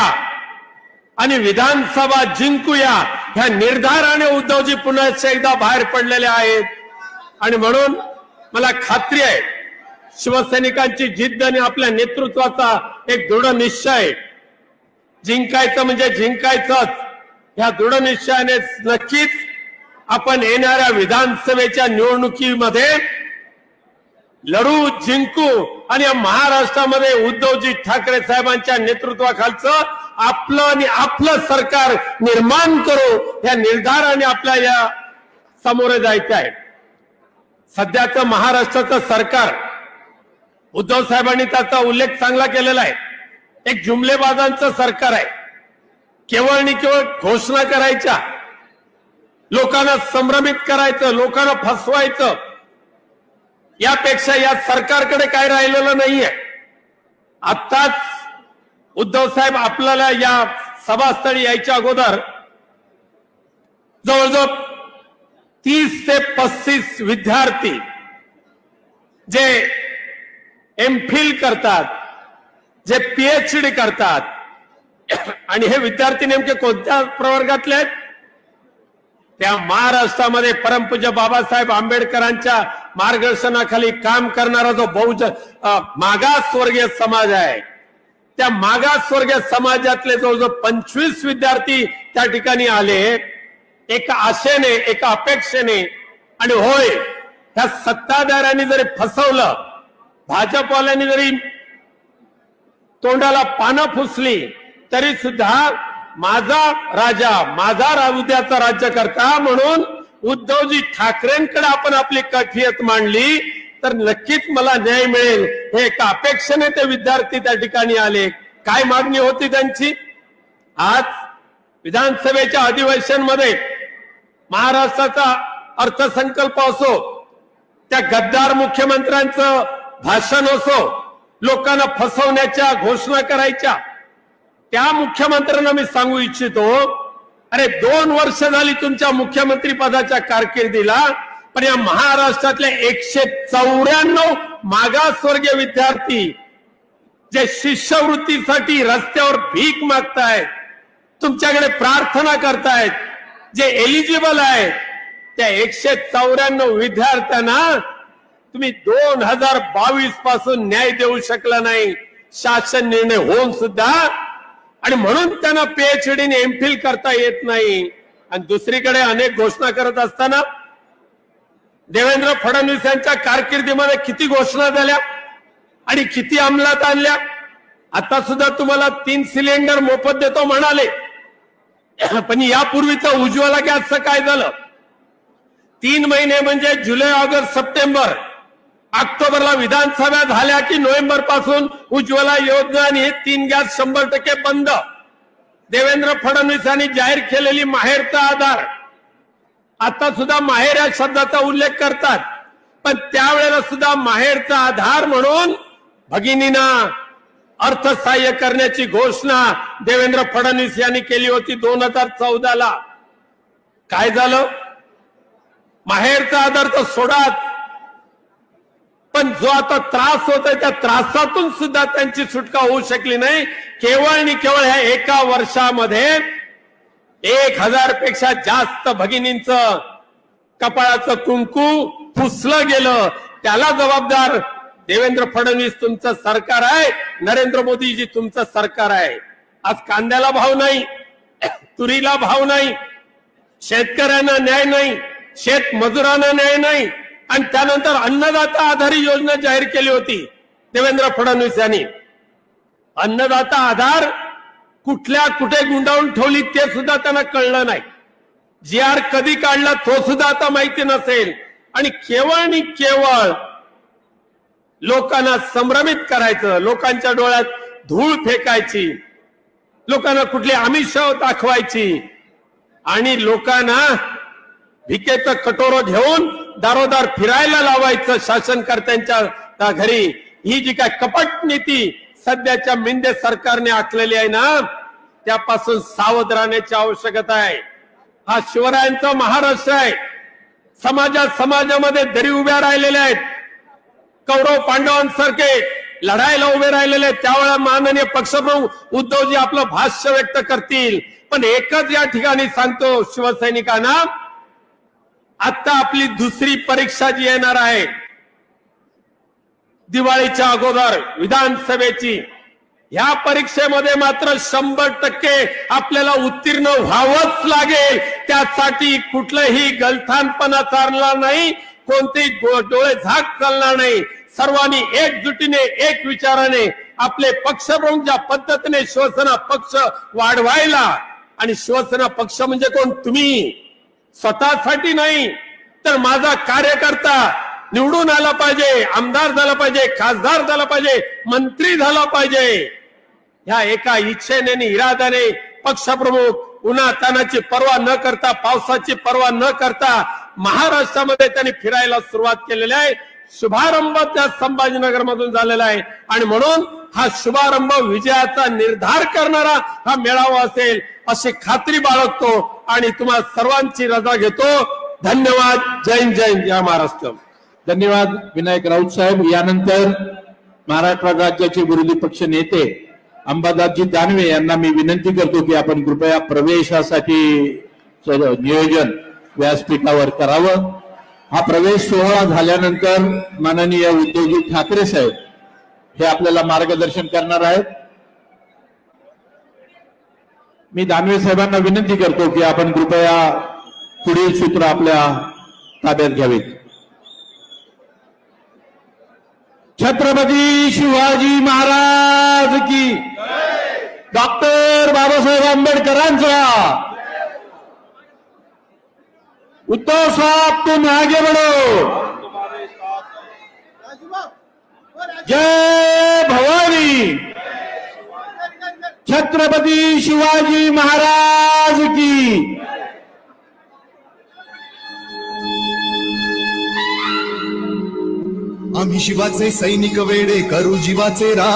आणि विधानसभा जिंकूया ह्या निर्धाराने उद्धवजी पुन्हा एकदा बाहेर पडलेले आहेत. आणि म्हणून मला खात्री आहे शिवसैनिकांची जिद्द आणि आपल्या नेतृत्वाचा एक दृढ निश्चय, जिंकायचं म्हणजे जिंकायचंच या दृढ निश्चयाने नक्कीच आपण येणाऱ्या विधानसभेच्या निवडणुकीमध्ये लढू, जिंकू आणि या महाराष्ट्रामध्ये उद्धवजी ठाकरे साहेबांच्या नेतृत्वाखालचं आपलं सरकार निर्माण करू या निर्धाराने आपल्या या समोर जायचं आहे. सध्याचं महाराष्ट्राचं सरकार, उद्धव साहेबांनी त्याचा उल्लेख चांगला केलेला आहे, एक जुमलेबाजांचं सरकार आहे. केवळ आणि केवळ घोषणा करायच्या, लोकांना संभ्रमित करायचं, लोकांना फसवायचं, यापेक्षा या सरकारकडे काय राहिलेलं नाहीये. आत्ताच उद्धव साहेब आपल्याला या सभास्थळी यायच्या अगोदर जवळजवळ 30 ते 35 विद्यार्थी जे एमफिल करतात, जे पीएचडी करतात आणि हे विद्यार्थी नेमके कोणत्या प्रवर्गातले आहेत? त्या महाराष्ट्रामध्ये परमपूज्य बाबासाहेब आंबेडकरांच्या मार्गदर्शनाखाली काम करणारा जो मागासवर्गीय समाज आहे, त्या मागासवर्गीय समाजातले जवळजवळ 25 विद्यार्थी त्या ठिकाणी आले, एका आशेने, एका अपेक्षेने. आणि होय, त्या सत्ताधाऱ्यांनी जरी फसवलं, भाजपवाल्यांनी जरी तोंडाला पानं फुसली, तरी सुद्धा माझा राजा, माझा उद्याचा राज्यकर्ता म्हणून उद्धवजी ठाकरेंकडे आपण आपली कैफियत मांडली तर नक्कीच मला न्याय मिळेल हे एका अपेक्षेने ते विद्यार्थी त्या ठिकाणी आले. काय मागणी होती त्यांची? आज विधानसभेच्या अधिवेशनमध्ये महाराष्ट्राचा अर्थसंकल्प असो, त्या गद्दार मुख्यमंत्र्यांचं भाषण असो, लोकांना फसवण्याच्या घोषणा करायच्या, त्या मुख्यमंत्र्यांना मी सांगू इच्छितो, अरे 2 वर्ष झाली तुमच्या मुख्यमंत्री पदाच्या कारकिर्दीला, पण या महाराष्ट्रातले 194 मागासवर्गीय विद्यार्थी जे शिष्यवृत्तीसाठी रस्त्यावर भीक मागतायत, तुमच्याकडे प्रार्थना करतायत, जे एलिजिबल आहेत, त्या 194 विद्यार्थ्यांना तुम्ही 2022 पासून न्याय देऊ शकला नाही, शासन निर्णय होऊन सुद्धा. आणि म्हणून त्यांना पीएचडी आणि एमफिल करता येत नाही. आणि दुसरीकडे अनेक घोषणा करत असताना देवेंद्र फडणवीस यांच्या कारकिर्दीमध्ये किती घोषणा झाल्या आणि किती अंमलात आणल्या. आता सुद्धा तुम्हाला 3 सिलेंडर मोफत देतो म्हणाले, पण यापूर्वीचं उज्ज्वला गॅसचं काय झालं? 3 महिने म्हणजे जुलै, ऑगस्ट, सप्टेंबर, ऑक्टोबरला विधानसभा झाल्या की नोव्हेंबर पासून उज्ज्वला योजना आणि हे 3 गॅस 100% बंद. देवेंद्र फडणवीस यांनी जाहीर केलेली माहेरचा आधार, आता सुद्धा माहेर या शब्दाचा उल्लेख करतात, पण त्यावेळेला सुद्धा माहेरचा आधार म्हणून भगिनींना अर्थसहाय्य करण्याची घोषणा देवेंद्र फडणवीस यांनी केली होती 2014ला. काय झालं? माहेरचा आधार तर सोडाच, पण जो आता त्रास होतोय त्या त्रासातून सुद्धा त्यांची सुटका होऊ शकली नाही. केवळ आणि केवळ ह्या एका वर्षामध्ये 1000 पेक्षा जास्त भगिनींचं कपाळाचं कुंकू पुसलं गेलं. त्याला जबाबदार देवेंद्र फडणवीस तुमचं सरकार आहे, नरेंद्र मोदीजी तुमचं सरकार आहे. आज कांद्याला भाव नाही, तुरीला भाव नाही, शेतकऱ्यांना न्याय नाही, शेत मजुरांना न्याय नाही, आणि त्यानंतर अन्नदाता आधारित योजना जाहीर केली होती देवेंद्र फडणवीस यांनी. अन्नदाता आधार कुठे गुंडाळून ठेवली ते सुद्धा त्यांना कळलं नाही. जी आर कधी काढला तो सुद्धा आता माहिती नसेल. आणि केवळ लोकांना संभ्रमित करायचं, लोकांच्या डोळ्यात धूळ फेकायची, लोकांना कुठली आमिष दाखवायची, आणि लोकांना भिकेचं कटोरं घेऊन दारोदार फिरायला लावायचं शासनकर्त्यांच्या घरी. ही जी काय कपट नीती सध्याच्या मिंदे सरकारने आखलेली आहे ना, त्यापासून सावध राहण्याची आवश्यकता आहे. हा शिवरायांचा महाराष्ट्र आहे. समाजामध्ये दरी उभ्या राहिलेल्या आहेत. कौरव पांडवांसारखे लढायला उभे राहिलेले आहेत. त्यावेळेला माननीय पक्षप्रमुख उद्धवजी आपलं भाष्य व्यक्त करतील. पण एकच या ठिकाणी सांगतो शिवसैनिकांना, आता आपली दुसरी परीक्षा जी येणार आहे दिवाळीच्या अगोदर विधानसभेची, ह्या परीक्षेमध्ये मात्र 100% आपल्याला उत्तीर्ण व्हावंच लागेल. त्यासाठी कुठलंही गलथानपणा चालणार नाही, कोणतेही डोळे झाक चालणार नाही. सर्वांनी एकजुटीने एक विचाराने आपले पक्षप्रमुख ज्या पद्धतीने शिवसेना पक्ष वाढवायला, आणि शिवसेना पक्ष म्हणजे कोण, तुम्ही स्वतःसाठी नाही तर माझा कार्यकर्ता निवडून आला पाहिजे, आमदार झाला पाहिजे, खासदार झाला पाहिजे, मंत्री झाला पाहिजे. ह्या एका इच्छेने इराद्याने पक्षप्रमुख उन्हातानाची पर्वा न करता, पावसाची पर्वा न करता महाराष्ट्रामध्ये त्यांनी फिरायला सुरुवात केलेली आहे. शुभारंभ त्या संभाजीनगर मधून झालेला आहे, आणि म्हणून हा शुभारंभ विजयाचा निर्धार करणारा हा मेळावा असेल अशी खात्री बाळगतो, आणि तुम्हा सर्वांची रजा घेतो. धन्यवाद. जय हिंद, जय हिंद, जय महाराष्ट्र. धन्यवाद विनायक राऊत साहेब. यानंतर महाराष्ट्र राज्याचे विरोधी पक्ष नेते अंबादासजी दानवे यांना मी विनंती करतो की आपण कृपया प्रवेशासाठी नियोजन व्यासपीठावर करावं. हा प्रवेश सोहळा झाल्यानंतर माननीय उद्धवजी ठाकरे साहेब हे आपल्याला मार्गदर्शन करणार आहेत. मी दानवे साहेबांना विनंती करतो की आपण कृपया पुढील सूत्र आपल्या ताब्यात घ्यावीत. छत्रपती शिवाजी महाराज की, डॉक्टर बाबासाहेब आंबेडकरांचा, उद्धव साहब तुम आगे बढ़ो, जय भवानी, छत्रपती शिवाजी महाराज की. आम्ही शिवाचे सैनिक वेडे करू जीवाचे रा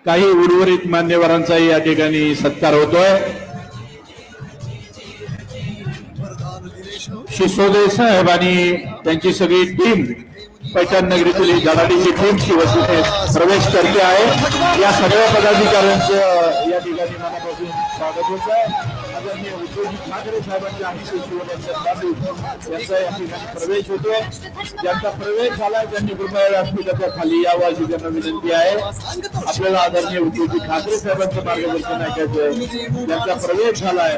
काही उर्वरित मान्यवरांचाही या ठिकाणी सत्कार होतोय. शिसोदे साहेब आणि त्यांची सगळी टीम, पैठण नगरीतील ही धडाडीची टीम शिवसेनेत प्रवेश करते आहे. या सगळ्या पदाधिकाऱ्यांचं या ठिकाणी मनापासून स्वागत होत आहे. आदरणीय उद्धवजी ठाकरे साहेबांच्या हस्ते यांचा या ठिकाणी प्रवेश होतोय. ज्यांचा प्रवेश झालाय त्यांनी कृपया व्यासपीठाच्या खाली यावं अशी त्यांना विनंती आहे. आपल्याला आदरणीय उद्धवजी ठाकरे साहेबांचं मार्गदर्शन ऐकायचं. ज्यांचा प्रवेश झालाय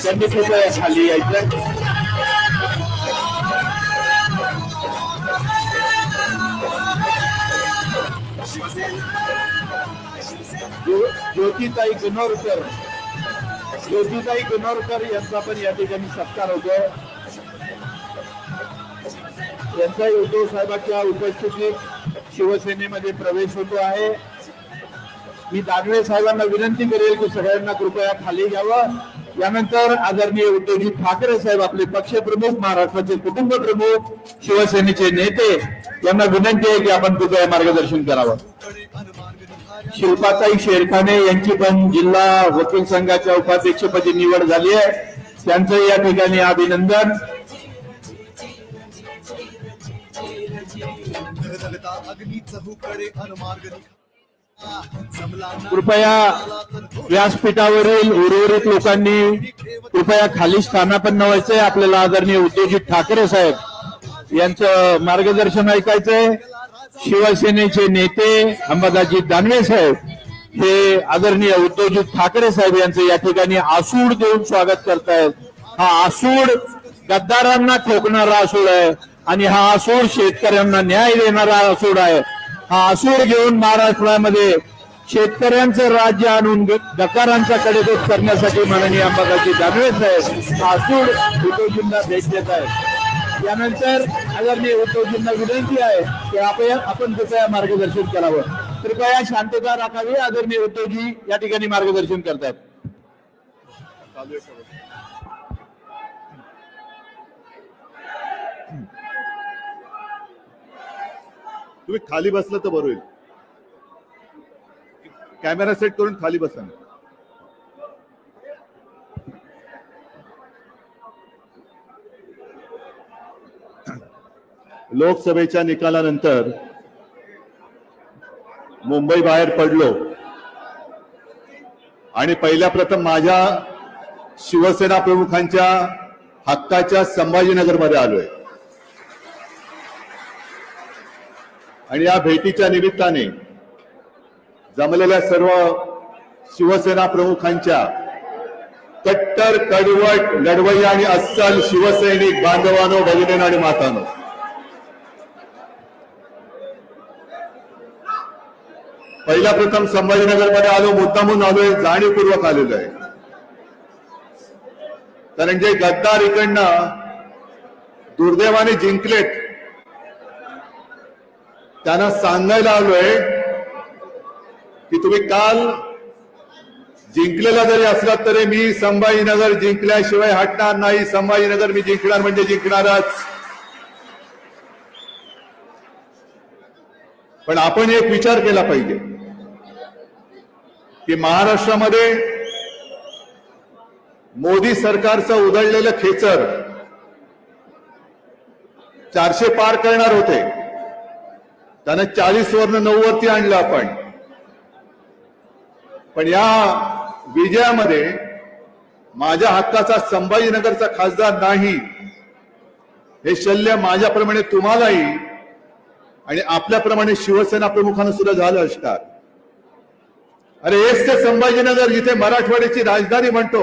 त्यांनी कृपया खाली यायचं. ज्योतिताई गणोरकर यांचा पण या ठिकाणी सत्कार होतोय. यांचा उद्धव साहेबांच्या उपस्थितीत शिवसेनेमध्ये प्रवेश होतो आहे. मी दानवे साहेबांना विनंती करेल की सगळ्यांना कृपया खाली घ्यावं. यानंतर आदरणीय उद्धवजी ठाकरे साहेब, आपले पक्षप्रमुख, महाराष्ट्राचे कुटुंब प्रमुख, शिवसेनेचे नेते, यांना विनंती आहे की आपण कृपया मार्गदर्शन करावं. शिल्पाताई शेरखाने यांची पण जिल्हा वकील संघाच्या उपाध्यक्षपदी निवड झाली आहे. त्यांचं या ठिकाणी अभिनंदन. कृपया व्यासपीठावरील उर्वरित लोकांनी कृपया खाली स्थानापन्न व्हायचंय. आपल्याला आदरणीय उद्धवजी ठाकरे साहेब यांचं मार्गदर्शन ऐकायचंय. शिवसेनेचे नेते अंबादासजी दानवे साहेब हे आदरणीय उद्धवजी ठाकरे साहेब यांचं या ठिकाणी आसूड देऊन स्वागत करतायत. हा आसूड गद्दारांना ठोकणारा आसूड आहे आणि हा आसूड शेतकऱ्यांना न्याय देणारा आसूड आहे. हा आसूड घेऊन महाराष्ट्रामध्ये शेतकऱ्यांचं राज्य आणून गद्दारांचा कडेकोट करण्यासाठी माननीय अंबादासजी दानवे साहेब हा आसूड उद्धवजींना भेट देत आहेत. यानंतर आदरणीय उद्धवजींना विनंती आहे की आपण कृपया मार्गदर्शन करावं. कृपया शांतता राखावी. आदरणीय उद्धवजी या ठिकाणी मार्गदर्शन करतात. तुम्ही खाली बसलं तर बरं होईल. कॅमेरा सेट करून खाली बसा. लोकसभेच्या निकालानंतर मुंबई बाहेर पडलो आणि पहिल्या प्रथम माझ्या शिवसेना प्रमुखांच्या हक्काच्या संभाजीनगरमध्ये आलोय. आणि या भेटीच्या निमित्ताने जमलेल्या सर्व शिवसेना प्रमुखांच्या कट्टर, कडवट, लढवय्या आणि अस्सल शिवसैनिक बांधवांनो, भगिनींनो आणि मातांनो, पहिला प्रथम संभाजीनगरमध्ये आलो. मुद्दामून आलोय, जाणीवपूर्वक आलेलो आहे. कारण जे गद्दार इकडनं दुर्दैवाने जिंकलेत त्यांना सांगायला आलोय की तुम्ही काल जिंकलेला जरी असला तरी मी संभाजीनगर जिंकल्याशिवाय हटणार नाही. संभाजीनगर मी जिंकणार म्हणजे जिंकणारच. पण आपण एक विचार केला पाहिजे की महाराष्ट्रामध्ये मोदी सरकारचं उधळलेलं खेचर 400 पार करणार होते. त्यानं 40 वरनं 9 वरती आणलं आपण. पण या विजयामध्ये माझ्या हक्काचा संभाजीनगरचा खासदार नाही हे शल्य माझ्याप्रमाणे तुम्हालाही आणि आपल्याप्रमाणे शिवसेना प्रमुखांना सुद्धा झालं असणार. अरे हेच ते संभाजीनगर जिथे मराठवाड्याची राजधानी म्हणतो,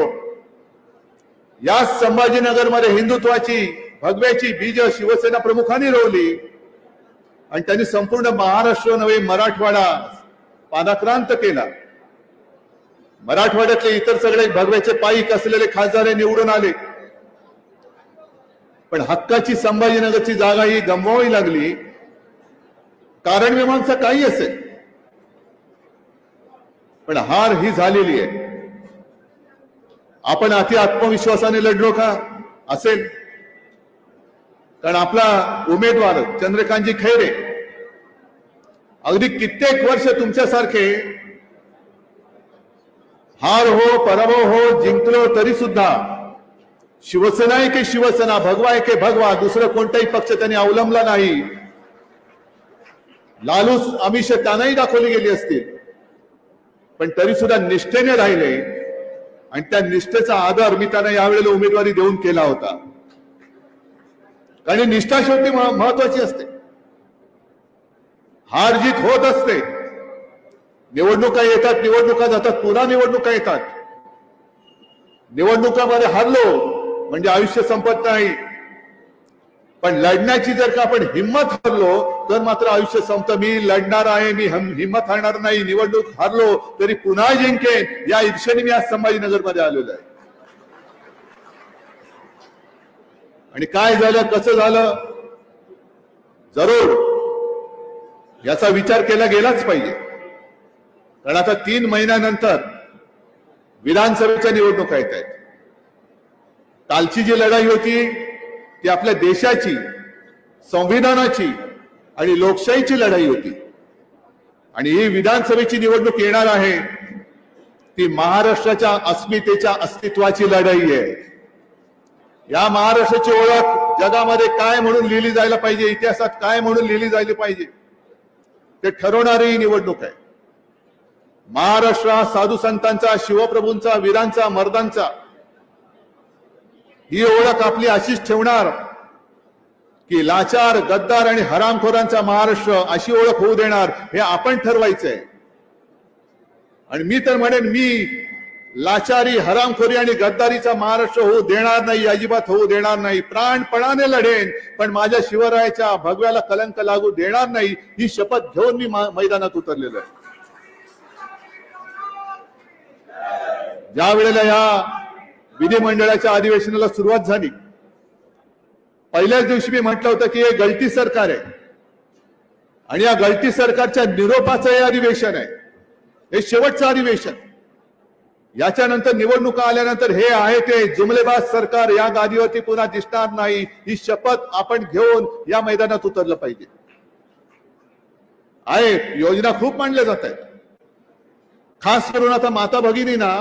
या संभाजीनगरमध्ये हिंदुत्वाची भगव्याची बीज शिवसेना प्रमुखांनी रोवली आणि त्यांनी संपूर्ण महाराष्ट्र नव्हे मराठवाडा पादाक्रांत केला. मराठवाड्यातले इतर सगळे भगव्याचे पाईक असलेले खासदार निवडून आले. पण हक्काची संभाजीनगरची जागा ही गमवावी लागली. कारण मीमांसा काही असेल, पण हार ही झालेली आहे. आपण अति आत्मविश्वासाने लढलो का? असेल. कारण आपला उमेदवार चंद्रकांतजी खैरे अगदी कित्येक वर्ष तुमच्यासारखे हार हो पराभव हो जिंकलो तरी सुद्धा शिवसेना आहे की शिवसेना, भगवा आहे की भगवा, दुसरं कोणताही पक्ष त्यांनी अवलंबला नाही. लालूस आमिष त्यांनाही दाखवली गेली असतील, पण तरी सुद्धा निष्ठेने राहिले आणि त्या निष्ठेचा आदर मी त्यांना यावेळेला उमेदवारी देऊन केला होता. कारण निष्ठा शेवटी महत्वाची असते. हार जीत होत असते. निवडणुका येतात, निवडणुका जातात, पुन्हा निवडणुका येतात. निवडणुकामध्ये हारलो म्हणजे आयुष्य संपत नाही, पण लढण्याची जर का आपण हिंमत हरलो तर मात्र आयुष्य संपतं. मी लढणार आहे, मी हिंमत हारणार नाही, निवडणूक हारलो तरी पुन्हा जिंकेन या ईर्षेने मी आज संभाजीनगरमध्ये आलेलो आहे. आणि काय झालं, कसं झालं, जरूर याचा विचार केला गेलाच पाहिजे. कारण आता 3 महिन्यानंतर विधानसभेच्या निवडणुका येत आहेत. कालची जी लढाई होती ती आपल्या देशाची, संविधानाची आणि लोकशाहीची लढाई होती. आणि ही विधानसभेची निवडणूक येणार आहे ती महाराष्ट्राच्या अस्मितेच्या अस्तित्वाची लढाई आहे. या महाराष्ट्राची ओळख जगामध्ये काय म्हणून लिहिली जायला पाहिजे, इतिहासात काय म्हणून लिहिली जायला पाहिजे ते ठरवणारी ही निवडणूक आहे. महाराष्ट्र हा साधू संतांचा, शिवप्रभूंचा, वीरांचा, मर्दांचा ही ओळख आपली अशीच ठेवणार की लाचार, गद्दार आणि हरामखोरांचा महाराष्ट्र अशी ओळख होऊ देणार हे आपण ठरवायचंय. आणि मी तर म्हणेन, मी लाचारी, हरामखोरी आणि गद्दारीचा महाराष्ट्र होऊ देणार नाही, अजिबात होऊ देणार नाही. प्राणपणाने लढेन, पण माझ्या शिवरायाच्या भगव्याला कलंक लागू देणार नाही ही शपथ घेऊन मी मैदानात उतरलेलो आहे. ज्या वेळेला या विधिमंडळाच्या अधिवेशनाला सुरुवात झाली, पहिल्याच दिवशी मी म्हटलं होतं की हे गलती सरकार आहे आणि या गलती सरकारच्या निरोपाचं हे अधिवेशन आहे, हे शेवटचं अधिवेशन. याच्यानंतर निवडणुका आल्यानंतर हे आहे ते जुमलेबाज सरकार या गादीवरती पुन्हा दिसणार नाही ही शपथ आपण घेऊन या मैदानात उतरलं पाहिजे. आहे योजना खूप मांडल्या जात आहेत. खास करून आता माता भगिनींना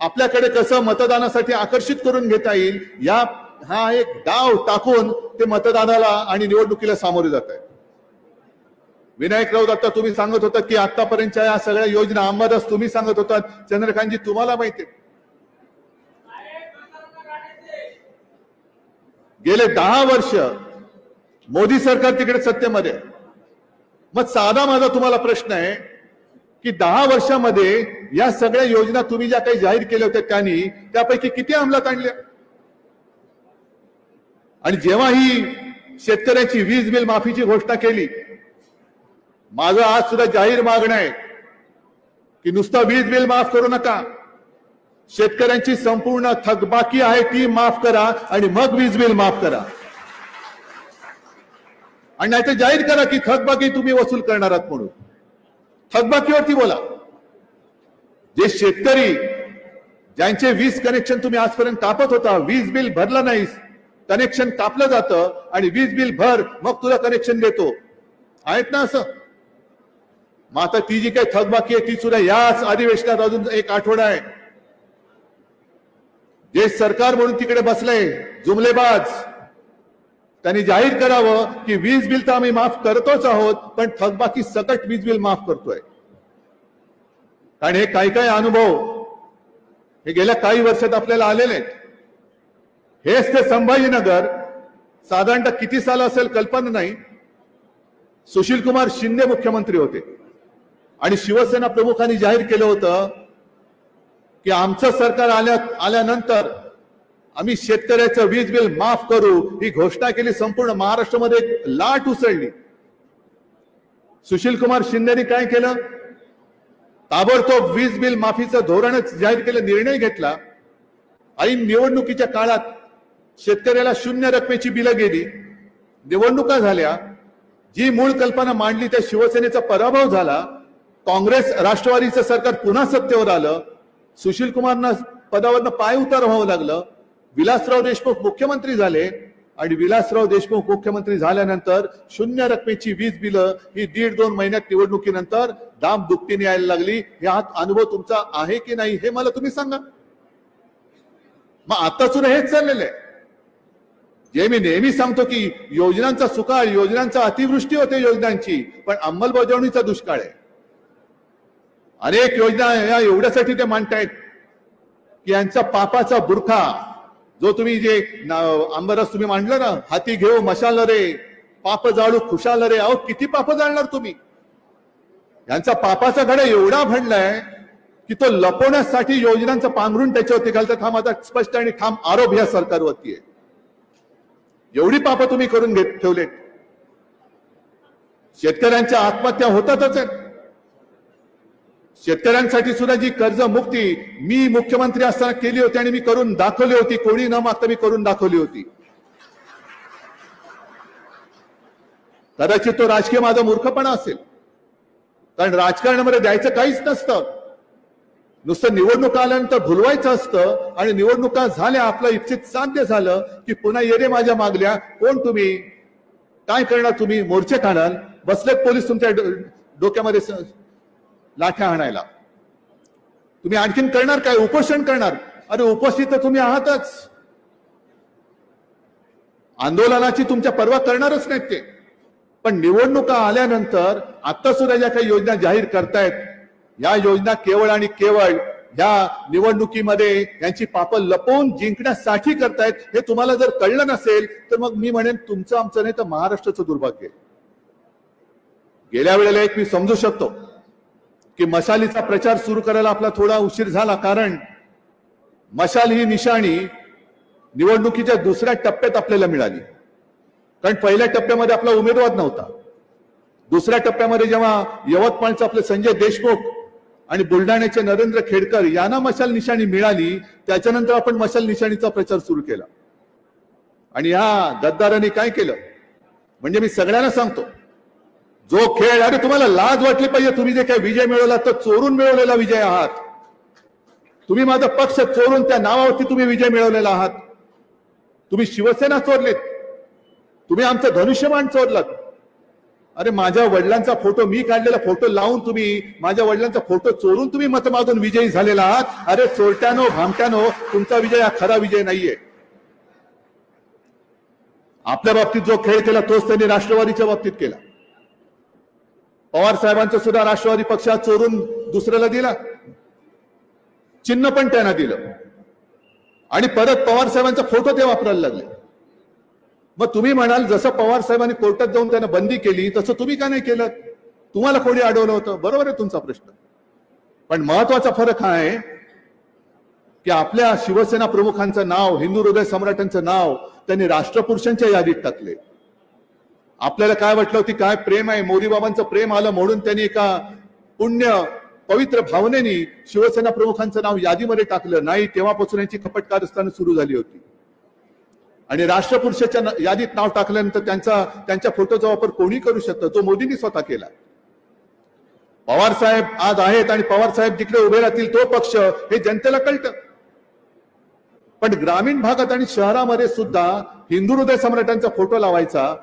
आपल्याकडे कसं मतदानासाठी आकर्षित करून घेता येईल हा एक डाव टाकून ते मतदानाला आणि निवडणुकीला सामोरे जात आहेत. विनायक राऊत, आता तुम्ही सांगत होता की आतापर्यंतच्या या सगळ्या योजना अंबादास तुम्ही सांगत होतात, चंद्रकांतजी तुम्हाला माहिती आहे गेले 10 वर्ष मोदी सरकार तिकडे सत्तेमध्ये. मग साधा माझा तुम्हाला प्रश्न आहे की 10 वर्षामध्ये या सगळ्या योजना तुम्ही ज्या काही जाहीर केल्या होत्या त्यांनी त्यापैकी किती अंमलात आणल्या? आणि जेव्हा ही शेतकऱ्याची वीज बिल माफीची घोषणा केली, माझं आज सुद्धा जाहीर मागणं आहे की नुसतं वीज बिल माफ करू नका, शेतकऱ्यांची संपूर्ण थकबाकी आहे ती माफ करा आणि मग वीज बिल माफ करा. आणि नाही तर जाहीर करा की थकबाकी तुम्ही वसूल करणार आहात म्हणून. थकबाकीवरती बोला. जे शेतकरी ज्यांचे वीज कनेक्शन तुम्ही आजपर्यंत कापत होता, वीज बिल भरलं नाहीस, कनेक्शन कापलं जातं आणि वीज बिल भर मग तुला कनेक्शन देतो, आहेत ना असं? मग आता ती जी काही थकबाकी आहे ती सुद्धा याच अधिवेशनात अजून 1 आठवडा आहे. जे सरकार म्हणून तिकडे बसलंय जुमलेबाज, त्यांनी जाहीर करावं की वीज बिल तर आम्ही माफ करतोच आहोत, पण थकबाकी सकट वीज बिल माफ करतोय. कारण हे काही अनुभव हे गेल्या काही वर्षात आपल्याला आलेले आहेत. हेच ते संभाजीनगर साधारणतः किती साल असेल कल्पना नाही, सुशील कुमार शिंदे मुख्यमंत्री होते आणि शिवसेना प्रमुखांनी जाहीर केलं होतं की आमचं सरकार आल्यानंतर आम्ही शेतकऱ्याचं वीज बिल माफ करू ही घोषणा केली. संपूर्ण महाराष्ट्रामध्ये एक लाट उसळली. सुशील कुमार शिंदेनी काय केलं? ताबडतोब वीज बिल माफीचं धोरणच जाहीर केलं, निर्णय घेतला. ऐन निवडणुकीच्या काळात शेतकऱ्याला 0 रकमेची बिलं गेली, निवडणुका झाल्या. जी मूळ कल्पना मांडली त्या शिवसेनेचा पराभव झाला. काँग्रेस राष्ट्रवादीचं सरकार पुन्हा सत्तेवर आलं. सुशील कुमारना पदावरनं पाय उतार व्हावं लागलं. विलासराव देशमुख मुख्यमंत्री झाले आणि विलासराव देशमुख मुख्यमंत्री झाल्यानंतर शून्य रकमेची वीज बिलं ही 1.5-2 महिन्यात निवडणुकीनंतर दाम दुपटीने यायला लागली. यात अनुभव तुमचा आहे की नाही हे मला तुम्ही सांगा. मग आता सुद्धा हेच चाललेलं आहे. जे मी नेहमी सांगतो की योजनांचा सुकाळ, योजनांचा अतिवृष्टी होते योजनांची, पण अंमलबजावणीचा दुष्काळ आहे. अनेक योजना या एवढ्यासाठी ते मांडतायत की यांचा पापाचा बुरखा जो तुम्ही जे आंबरस तुम्ही मांडलं ना, हाती घेऊ मशाल रे पाप जाळू खुशाल रे. अहो किती पाप जाळणार तुम्ही. यांचा पापाचा घडा एवढा भरलाय की तो लपवण्यासाठी योजनांचं पांघरून त्याच्यावरती घालतात. हा माझा स्पष्ट आणि ठाम आरोप या सरकारवरती आहे. एवढी पाप तुम्ही करून ठेवले. शेतकऱ्यांच्या आत्महत्या होतातच आहेत. शेतकऱ्यांसाठी सुद्धा जी कर्जमुक्ती मी मुख्यमंत्री असताना केली होती आणि मी करून दाखवली होती, कोणी न मागता मी करून दाखवली होती. कदाचित तो राजकीय माझा मूर्खपणा असेल, कारण राजकारणामध्ये द्यायचं काहीच नसतं. नुसतं निवडणुका आल्यानंतर भुलवायचं असतं आणि निवडणुका झाल्या, आपलं इच्छित साध्य झालं की पुन्हा येणे माझ्या मागल्या. कोण तुम्ही, काय करणार तुम्ही, मोर्चे काढाल, बसलेत पोलीस तुमच्या डोक्यामध्ये लाठ्या आणायला. तुम्ही आणखीन करणार काय, उपोषण करणार. अरे उपोषित तर तुम्ही आहातच. आंदोलनाची तुमच्या पर्वा करणारच नाहीत ते. पण निवडणुका आल्यानंतर आता सुद्धा ज्या काही योजना जाहीर करतायत, या योजना केवळ आणि केवळ या निवडणुकीमध्ये यांची पापं लपवून जिंकण्यासाठी करतायत. हे तुम्हाला जर कळलं नसेल तर मग मी म्हणेन तुमचं आमचं नाही तर महाराष्ट्राचं दुर्भाग्य. गेल्या वेळेला एक मी समजू शकतो की मशालीचा प्रचार सुरू करायला आपला थोडा उशीर झाला, कारण मशाल ही निशाणी निवडणुकीच्या दुसऱ्या टप्प्यात आपल्याला मिळाली. कारण पहिल्या टप्प्यामध्ये आपला उमेदवार नव्हता. दुसऱ्या टप्प्यामध्ये जेव्हा यवतमाळचे आपले संजय देशमुख आणि बुलढाण्याचे नरेंद्र खेडकर यांना मशाल निशाणी मिळाली, त्याच्यानंतर आपण मशाल निशाणीचा प्रचार सुरू केला. आणि या गद्दारांनी काय केलं, म्हणजे मी सगळ्यांना सांगतो, जो खेळ, अरे तुम्हाला लाज वाटली पाहिजे. तुम्ही जे काही विजय मिळवला तो चोरून मिळवलेला विजय आहात. तुम्ही माझा पक्ष चोरून त्या नावावरती तुम्ही विजय मिळवलेला आहात. तुम्ही शिवसेना चोरलीत, तुम्ही आमचं धनुष्यबाण चोरलात. अरे माझ्या वडिलांचा फोटो, मी काढलेला फोटो लावून तुम्ही माझ्या वडिलांचा फोटो चोरून तुम्ही मत मागून विजयी झालेला आहात. अरे चोरट्यानो भामट्यानो, तुमचा विजय हा खरा विजय नाहीये. आपल्या बाबतीत जो खेळ केला तोच त्यांनी राष्ट्रवादीच्या बाबतीत केला. पवार साहेबांचं सुद्धा राष्ट्रवादी पक्षात चोरून दुसऱ्याला दिला, चिन्ह पण त्यांना दिलं आणि परत पवार साहेबांचा फोटो ते वापरायला लागले. मग तुम्ही म्हणाल जसं पवार साहेबांनी कोर्टात जाऊन त्यांना बंदी केली तसं तुम्ही का नाही केलं, तुम्हाला कोणी अडवलं होतं. बरोबर आहे तुमचा प्रश्न, पण महत्वाचा फरक हा आहे की आपल्या शिवसेना प्रमुखांचं नाव, हिंदू हृदय सम्राटांचं नाव त्यांनी राष्ट्रपुरुषांच्या यादीत टाकले. आपल्याला काय वाटलं होती, काय प्रेम आहे, मोदी बाबांचं प्रेम आलं म्हणून त्यांनी एका पुण्य पवित्र भावनेने शिवसेना प्रमुखांचं नाव यादीमध्ये टाकलं नाही. तेव्हापासून यांची कपट कारस्थानं सुरू झाली होती आणि राष्ट्रपुरुषाच्या यादीत नाव टाकल्यानंतर त्यांच्या फोटोचा वापर कोणी करू शकतं, तो मोदींनी स्वतः केला. पवार साहेब आज आहेत आणि पवार साहेब जिकडे उभे राहतील तो पक्ष, हे जनतेला कळतं. पण ग्रामीण भागात आणि शहरामध्ये सुद्धा हिंदू हृदय सम्राटांचा फोटो लावायचा,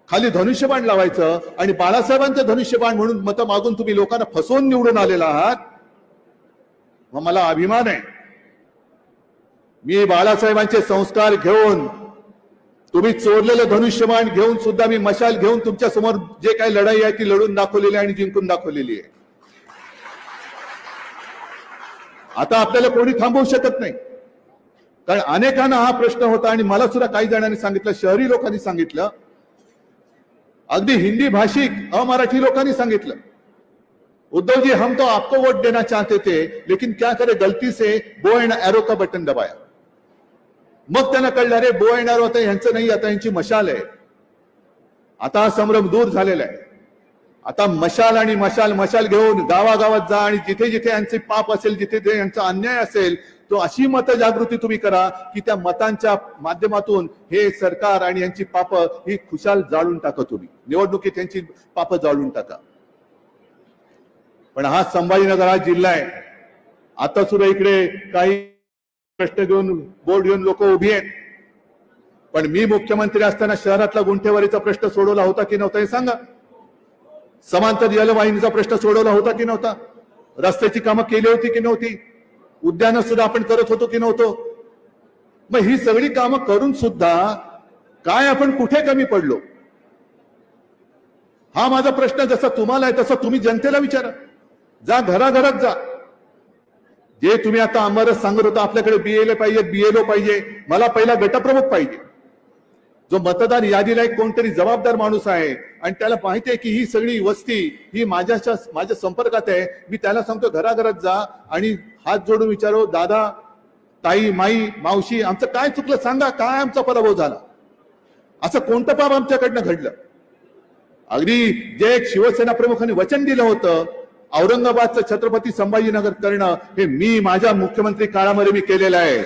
खाली धनुष्यबाण लावायचं आणि बाळासाहेबांचं धनुष्यबाण म्हणून मतं मागून तुम्ही लोकांना फसवून निवडून आलेला आहात. मग मला अभिमान आहे, मी बाळासाहेबांचे संस्कार घेऊन, तुम्ही चोरलेलं धनुष्यबाण घेऊन सुद्धा मी मशाल घेऊन तुमच्या समोर जे काही लढाई आहे ती लढून दाखवलेली आहे आणि जिंकून दाखवलेली आहे. आता आपल्याला कोणी थांबवू शकत नाही, कारण अनेकांना हा प्रश्न होता आणि मला सुद्धा काही जणांनी सांगितलं, शहरी लोकांनी सांगितलं, अगदी हिंदी भाषिक अमराठी लोकांनी सांगितलं, उद्धव जी हम तो आपको वोट देना चाहते थे लेकिन क्या करे गलती से बो एंड एरो का बटन दबाया. मग त्यांना कळलं अरे बो एंड एरो आता यांचं नाही, आता यांची मशाल आहे. आता हा संभ्रम दूर झालेला आहे. आता मशाल आणि मशाल घेऊन गावागावात जा आणि जिथे जिथे यांचे पाप असेल, जिथे जिथे यांचा अन्याय असेल, तो अशी मत जागृती तुम्ही करा की त्या मतांच्या माध्यमातून हे सरकार आणि यांची पाप ही खुशाल जाळून टाका. तुम्ही निवडणुकीत यांची पाप जाळून टाका. पण हा संभाजीनगर हा जिल्हा आहे. आता सुद्धा इकडे काही प्रश्न घेऊन बोर्ड घेऊन लोक उभी आहेत. पण मी मुख्यमंत्री असताना शहरातला गुंठेवारीचा प्रश्न सोडवला होता की नव्हता हे सांगा. समांतर जलवाहिनीचा प्रश्न सोडवला होता की नव्हता? रस्त्याची कामं केली होती की नव्हती? उद्यानं सुद्धा आपण करत होतो की नव्हतो? मग ही सगळी कामं करून सुद्धा काय आपण कुठे कमी पडलो? हा माझा प्रश्न जसा तुम्हाला आहे तसा तुम्ही जनतेला विचारा. जा घराघरात जा. जे तुम्ही आता आम्हाला सांगत होता आपल्याकडे बीएलए पाहिजे, बीएलओ पाहिजे, मला पहिला गटप्रमुख पाहिजे, जो मतदार यादीला एक कोणतरी जबाबदार माणूस आहे आणि त्याला माहिती आहे की ही सगळी वस्ती ही माझ्या संपर्कात आहे. मी त्याला सांगतो घराघरात जा आणि हात जोडून विचारो, दादा, ताई, माई, मावशी, आमचं काय चुकलं सांगा, काय आमचा पराभव झाला, असं कोणतं पाप आमच्याकडनं घडलं? अगदी जे एक शिवसेना प्रमुखांनी वचन दिलं होतं औरंगाबादचं छत्रपती संभाजीनगर करणं, हे मी माझ्या मुख्यमंत्री काळामध्ये मी केलेलं आहे.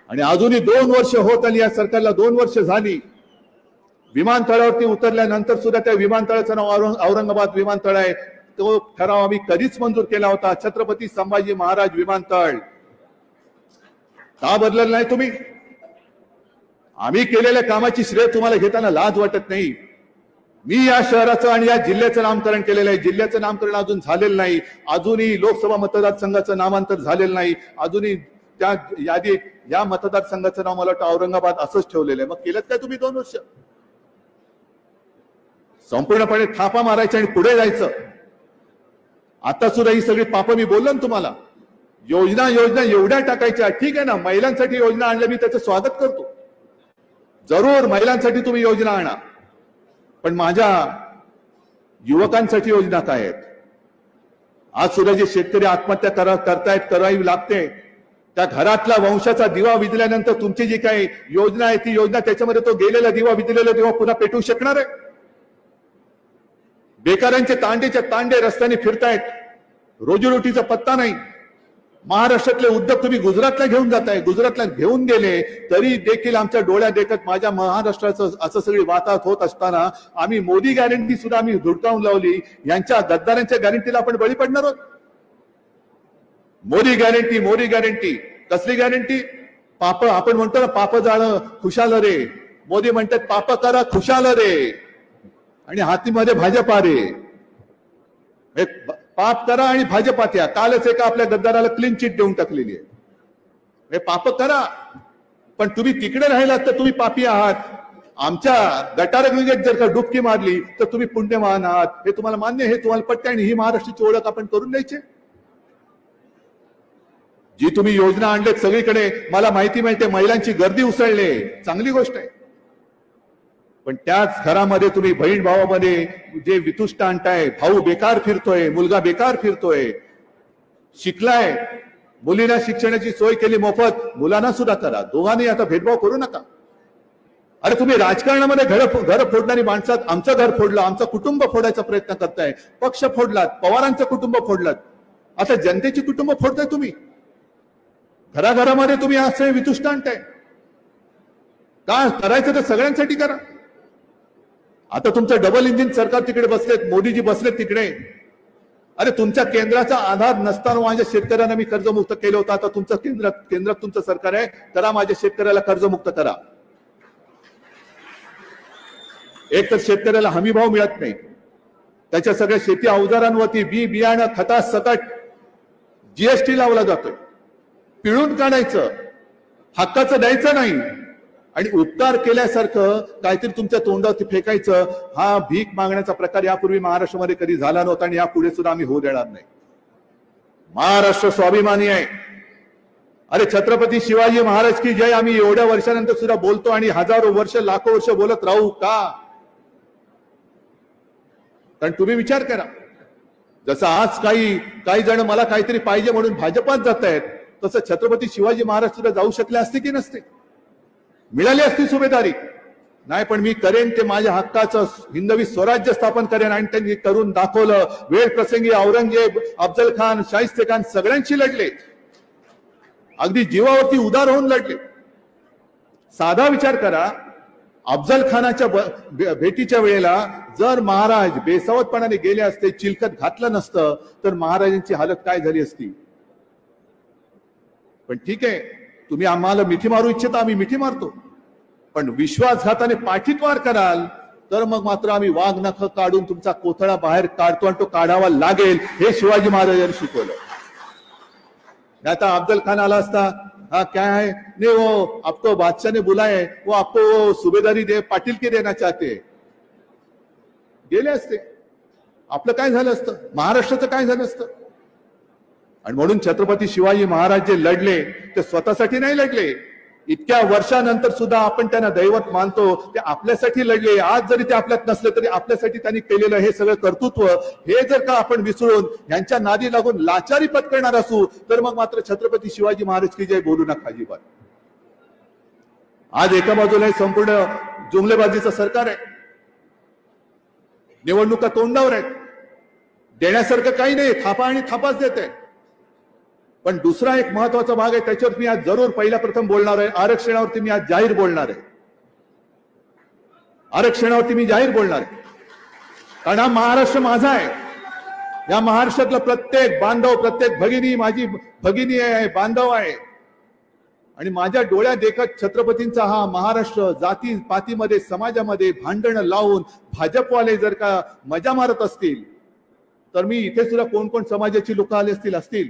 आणि अजूनही 2 वर्ष होत आली, या सरकारला 2 वर्ष झाली. विमानतळावरती उतरल्यानंतर सुद्धा त्या विमानतळाचं नाव औरंगाबाद विमानतळ आहे. तो ठराव आम्ही कधीच मंजूर केला होता, छत्रपती संभाजी महाराज विमानतळ. का बदललं नाही तुम्ही? आम्ही केलेल्या कामाची श्रेय तुम्हाला घेताना लाज वाटत नाही? मी या शहराचं आणि या जिल्ह्याचं नामकरण केलेलं आहे. जिल्ह्याचं नामकरण अजून झालेलं नाही. अजूनही लोकसभा मतदारसंघाचं नामांतर झालेलं नाही. अजूनही त्या यादीत या मतदारसंघाचं नाव मला वाटतं औरंगाबाद असंच ठेवलेलं आहे. मग केलं काय तुम्ही 2 वर्ष? संपूर्णपणे थापा मारायच्या आणि पुढे जायचं. आता सुद्धा ही सगळी पापं मी बोललो ना तुम्हाला. योजना एवढ्या टाकायच्या. ठीक आहे ना, महिलांसाठी योजना आणल्या, मी त्याचं स्वागत करतो. जरूर महिलांसाठी तुम्ही योजना आणा, पण माझ्या युवकांसाठी योजना काय आहेत? आज सुद्धा जे शेतकरी आत्महत्या करतायत, करावी लागते, त्या घरातला वंशाचा दिवा विझल्यानंतर तुमची जी काही योजना आहे ती योजना, त्याच्यामध्ये तो गेलेला दिवा, विझलेला दिवा पुन्हा पेटवू शकणार आहे? बेकारांचे तांडेच्या तांडे रस्त्याने फिरतायत, रोजीरोटीचा पत्ता नाही. महाराष्ट्रातले उद्योग तुम्ही गुजरातला घेऊन जाताय. गुजरातला घेऊन गेले तरी देखील आमच्या डोळ्यात देखत माझ्या महाराष्ट्राचं असं सगळी वाताहत होत असताना आम्ही मोदी गॅरंटी सुद्धा आम्ही धुडकावून लावली. यांच्या गद्दारांच्या गॅरंटीला आपण बळी पडणार आहोत. मोदी गॅरंटी कसली गॅरंटी? पाप, आपण म्हणतो ना पाप जाळं खुशाल रे. मोदी म्हणतात पाप करा खुशाल रे आणि हातीमध्ये भाजपा रे. पाप करा आणि भाजपात या. कालच एका आपल्या गद्दाराला क्लीन चिट देऊन टाकलेली आहे. हे पाप करा, पण तुम्ही तिकडे राहिलात तर तुम्ही पापी आहात. आमच्या गटारगंगेत जर का डुबकी मारली तर तुम्ही पुण्यवान आहात. हे तुम्हाला मान्य, हे तुम्हाला पटते आणि ही महाराष्ट्राची ओळख आपण करून द्यायची. जी तुम्ही योजना आणलेत सगळीकडे, मला माहिती मिळते महिलांची गर्दी उसळले, चांगली गोष्ट आहे. पण त्याच घरामध्ये तुम्ही बहीण भावामध्ये जे वितुष्ट आणताय, भाऊ बेकार फिरतोय, मुलगा बेकार फिरतोय, शिकलाय, मुलींना शिक्षणाची सोय केली मोफत, मुलांना सुद्धा करा. दोघांनी आता भेदभाव करू नका. अरे तुम्ही राजकारणामध्ये घर फोडणारी माणसात आमचं घर फोडलं, आमचं कुटुंब फोडायचा प्रयत्न करताय. पक्ष फोडलात, पवारांचं कुटुंब फोडलात, आता जनतेची कुटुंब फोडताय तुम्ही. घराघरामध्ये तुम्ही असं वितुष्ट आणताय. का करायचं तर सगळ्यांसाठी करा. आता तुमचं डबल इंजिन सरकार तिकडे बसलेत, मोदीजी बसलेत तिकडे. अरे तुमच्या केंद्राचा आधार नसताना माझ्या शेतकऱ्यांना मी कर्जमुक्त केलं होतं. आता तुमचं केंद्रात तुमचं सरकार आहे, करा माझ्या शेतकऱ्याला कर्जमुक्त करा. एक तर शेतकऱ्याला हमी भाव मिळत नाही, त्याच्या सगळ्या शेती अवजारांवरती बियाणं खतासकट जीएसटी लावला जातोय. पिळून काढायचं, हक्काचं द्यायचं नाही आणि उपकार केल्यासारखं काहीतरी तुमच्या तोंडावरती फेकायचं. हा भीक मागण्याचा प्रकार यापूर्वी महाराष्ट्रामध्ये कधी झाला नव्हता आणि यापुढे सुद्धा आम्ही होऊ देणार नाही. महाराष्ट्र स्वाभिमानी आहे. अरे छत्रपती शिवाजी महाराज की जय आम्ही एवढ्या वर्षानंतर सुद्धा बोलतो आणि हजारो वर्ष, लाखो वर्ष बोलत राहू का? कारण तुम्ही विचार करा, जसं आज काही जण मला काहीतरी पाहिजे म्हणून भाजपात जात आहेत, तसं छत्रपती शिवाजी महाराज सुद्धा जाऊ शकले असते की नसते? मिळाली असती सुभेदारी? नाही, पण मी करेन ते माझ्या हक्काचं हिंदवी स्वराज्य स्थापन करेन आणि त्यांनी करून दाखवलं. वेळ प्रसंगी औरंगजेब, अफजल खान, शाहिस्ते खान सगळ्यांशी लढले, अगदी जीवावरती उदार होऊन लढले. साधा विचार करा, अफजल खानाच्या भेटीच्या वेळेला जर महाराज बेसावतपणाने गेले असते, चिलखत घातलं नसतं, तर महाराजांची हालत काय झाली असती? पण ठीक आहे, तुम्ही आम्हाला मिठी मारू इच्छिता, आम्ही मिठी मारतो, पण विश्वासघाताने पाठीतवार कराल तर मग मात्र आम्ही वाघ नख काढून तुमचा कोथळा बाहेर काढतो आणि तो काढावा लागेल. हे शिवाजी महाराजांनी शिकवलं. आता अफजल खान आला असता, हाँ क्या है, नहीं वो आपको बादशाह ने बुलाए, वो आपको सुबेदारी दे पाटील के देना चाहते, गेले असते. आपलं काय झालं असतं, महाराष्ट्राचं काय झालं असतं. आणि म्हणून छत्रपती शिवाजी महाराज जे लढले ते स्वतःसाठी नाही लढले. इतक्या वर्षानंतर सुद्धा आपण त्यांना दैवत मानतो, ते आपल्यासाठी लढले. आज जरी ते आपल्यात नसले तरी आपल्यासाठी त्यांनी केलेलं हे सगळं कर्तृत्व हे जर का आपण विसरून यांच्या नादी लागून लाचारी पत्करणार असू तर मग मात्र छत्रपती शिवाजी महाराज की जय बोलू नका अजिबात. आज एका बाजूला संपूर्ण जुमलेबाजीचं सरकार आहे, निवडणुका तोंडावर आहेत, देण्यासारखं काही नाही, थापा आणि थापाच देत आहे. पण दुसरा एक महत्वाचा भाग आहे, त्याच्यावर मी आज जरूर पहिला प्रथम बोलणार आहे. आरक्षणावरती मी आज जाहीर बोलणार आहे. आरक्षणावरती मी जाहीर बोलणार आहे, कारण हा महाराष्ट्र माझा आहे. या महाराष्ट्रातला प्रत्येक बांधव, प्रत्येक भगिनी माझी भगिनी आहे, बांधव आहे. आणि माझ्या डोळ्यात देखत छत्रपतींचा हा महाराष्ट्र जाती पातीमध्ये समाजामध्ये भांडणं लावून भाजपवाले जर का मजा मारत असतील तर मी इथे सुद्धा कोण कोण समाजाची लोक आले असतील,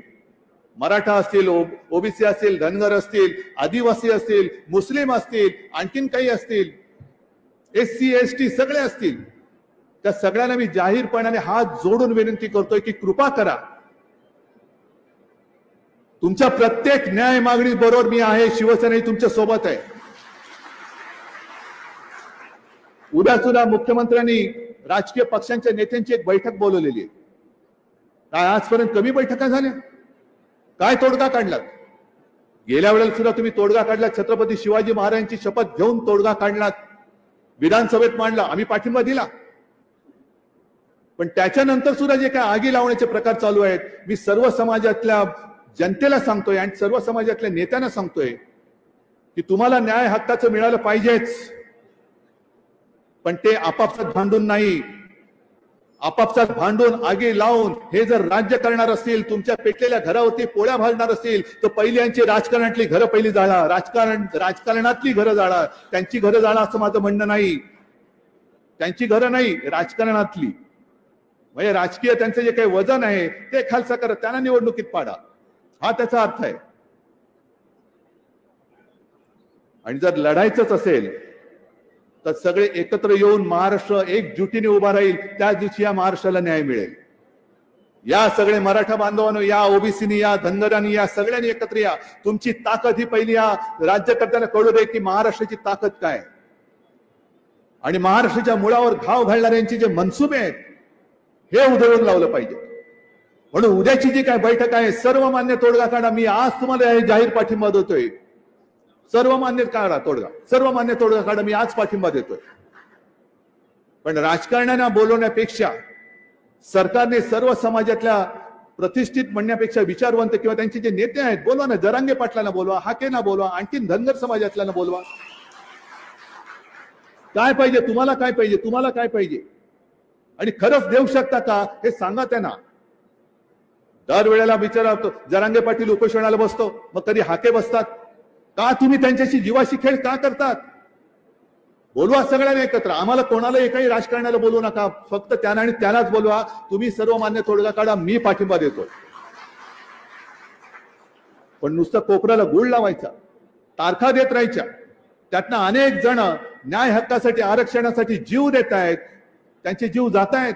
मराठा असतील, ओबीसी असतील, धनगर असतील, आदिवासी असतील, मुस्लिम असतील, आणखीन काही असतील, SC ST सगळे असतील, त्या सगळ्यांना मी जाहीरपणाने हात जोडून विनंती करतोय की कृपा करा, तुमच्या प्रत्येक न्याय मागणी बरोबर मी आहे. शिवसेना तुमच्या सोबत आहे. उद्या सुद्धा मुख्यमंत्र्यांनी राजकीय पक्षांच्या नेत्यांची एक बैठक बोलवलेली आहे. काय आजपर्यंत कमी बैठका झाल्या? काय तोडगा काढलात? गेल्या वेळेला सुद्धा तुम्ही तोडगा काढला, छत्रपती शिवाजी महाराजांची शपथ घेऊन तोडगा काढलात, विधानसभेत मांडला, आम्ही पाठिंबा दिला. पण त्याच्यानंतर सुद्धा जे काय आगी लावण्याचे प्रकार चालू आहेत, मी सर्व समाजातल्या जनतेला सांगतोय आणि सर्व समाजातल्या नेत्यांना सांगतोय की तुम्हाला न्याय हक्काचं मिळालं पाहिजेच, पण ते आपापसात भांडून नाही, आपापसात भांडून आगी लावून हे जर राज्य करणार असतील, तुमच्या पेटलेल्या घरावरती पोळ्या भाजणार असतील तर पहिली यांची राजकारणातली घरं पहिली जाळा, राजकारणातली घरं जाळा. त्यांची घरं जाळा असं माझं म्हणणं नाही, त्यांची घरं नाही, राजकारणातली. म्हणजे राजकीय त्यांचं जे काही वजन आहे ते खालसा करत त्यांना निवडणुकीत पाडा, हा त्याचा अर्थ आहे. आणि जर लढायचंच असेल तर सगळे एकत्र येऊन महाराष्ट्र एकजुटीने उभा राहील, त्याच दिवशी या महाराष्ट्राला न्याय मिळेल. या सगळे मराठा बांधवांनो, या ओबीसीनी, या धनगरांनी, या सगळ्यांनी एकत्र या. तुमची ताकद ही पहिली या राज्यकर्त्यांना कळू दे की महाराष्ट्राची ताकद काय, आणि महाराष्ट्राच्या मुळावर घाव घालणाऱ्यांचे जे मनसुबे आहेत हे उधळून लावलं पाहिजे. म्हणून उद्याची जी काय बैठक आहे, सर्वमान्य तोडगा काढा. मी आज तुम्हाला जाहीर पाठिंबा देतोय. सर्वमान्य काढा तोडगा, सर्वमान्य तोडगा काढा, मी आज पाठिंबा देतोय. पण राजकारण्यांना बोलवण्यापेक्षा, सरकारने सर्व समाजातल्या प्रतिष्ठित म्हणण्यापेक्षा विचारवंत किंवा त्यांचे जे नेते आहेत बोलवा ना, जरांगे पाटलांना बोलवा, हाकेंना बोलवा, आणखीन धनगर समाजातल्यांना बोलवा. काय पाहिजे तुम्हाला, काय पाहिजे तुम्हाला, काय पाहिजे, आणि खरंच देऊ शकता का हे सांगा त्यांना. दरवेळेला विचारा, जरांगे पाटील उपोषणाला बसतो, मग कधी हाके बसतात का? तुम्ही त्यांच्याशी जीवाशी खेळ का करतात? बोलवा सगळ्यांना एकत्र. आम्हाला कोणाला एकाही राजकारणाला बोलवू नका, फक्त त्यांना आणि त्यांनाच बोलवा. तुम्ही सर्वमान्य तोडगा काढा, मी पाठिंबा देतो. पण नुसतं कोपऱ्याला गुळ लावायचा, तारखा देत राहायच्या, त्यातनं अनेक जण न्याय हक्कासाठी, आरक्षणासाठी जीव देत आहेत, त्यांचे जीव जात आहेत,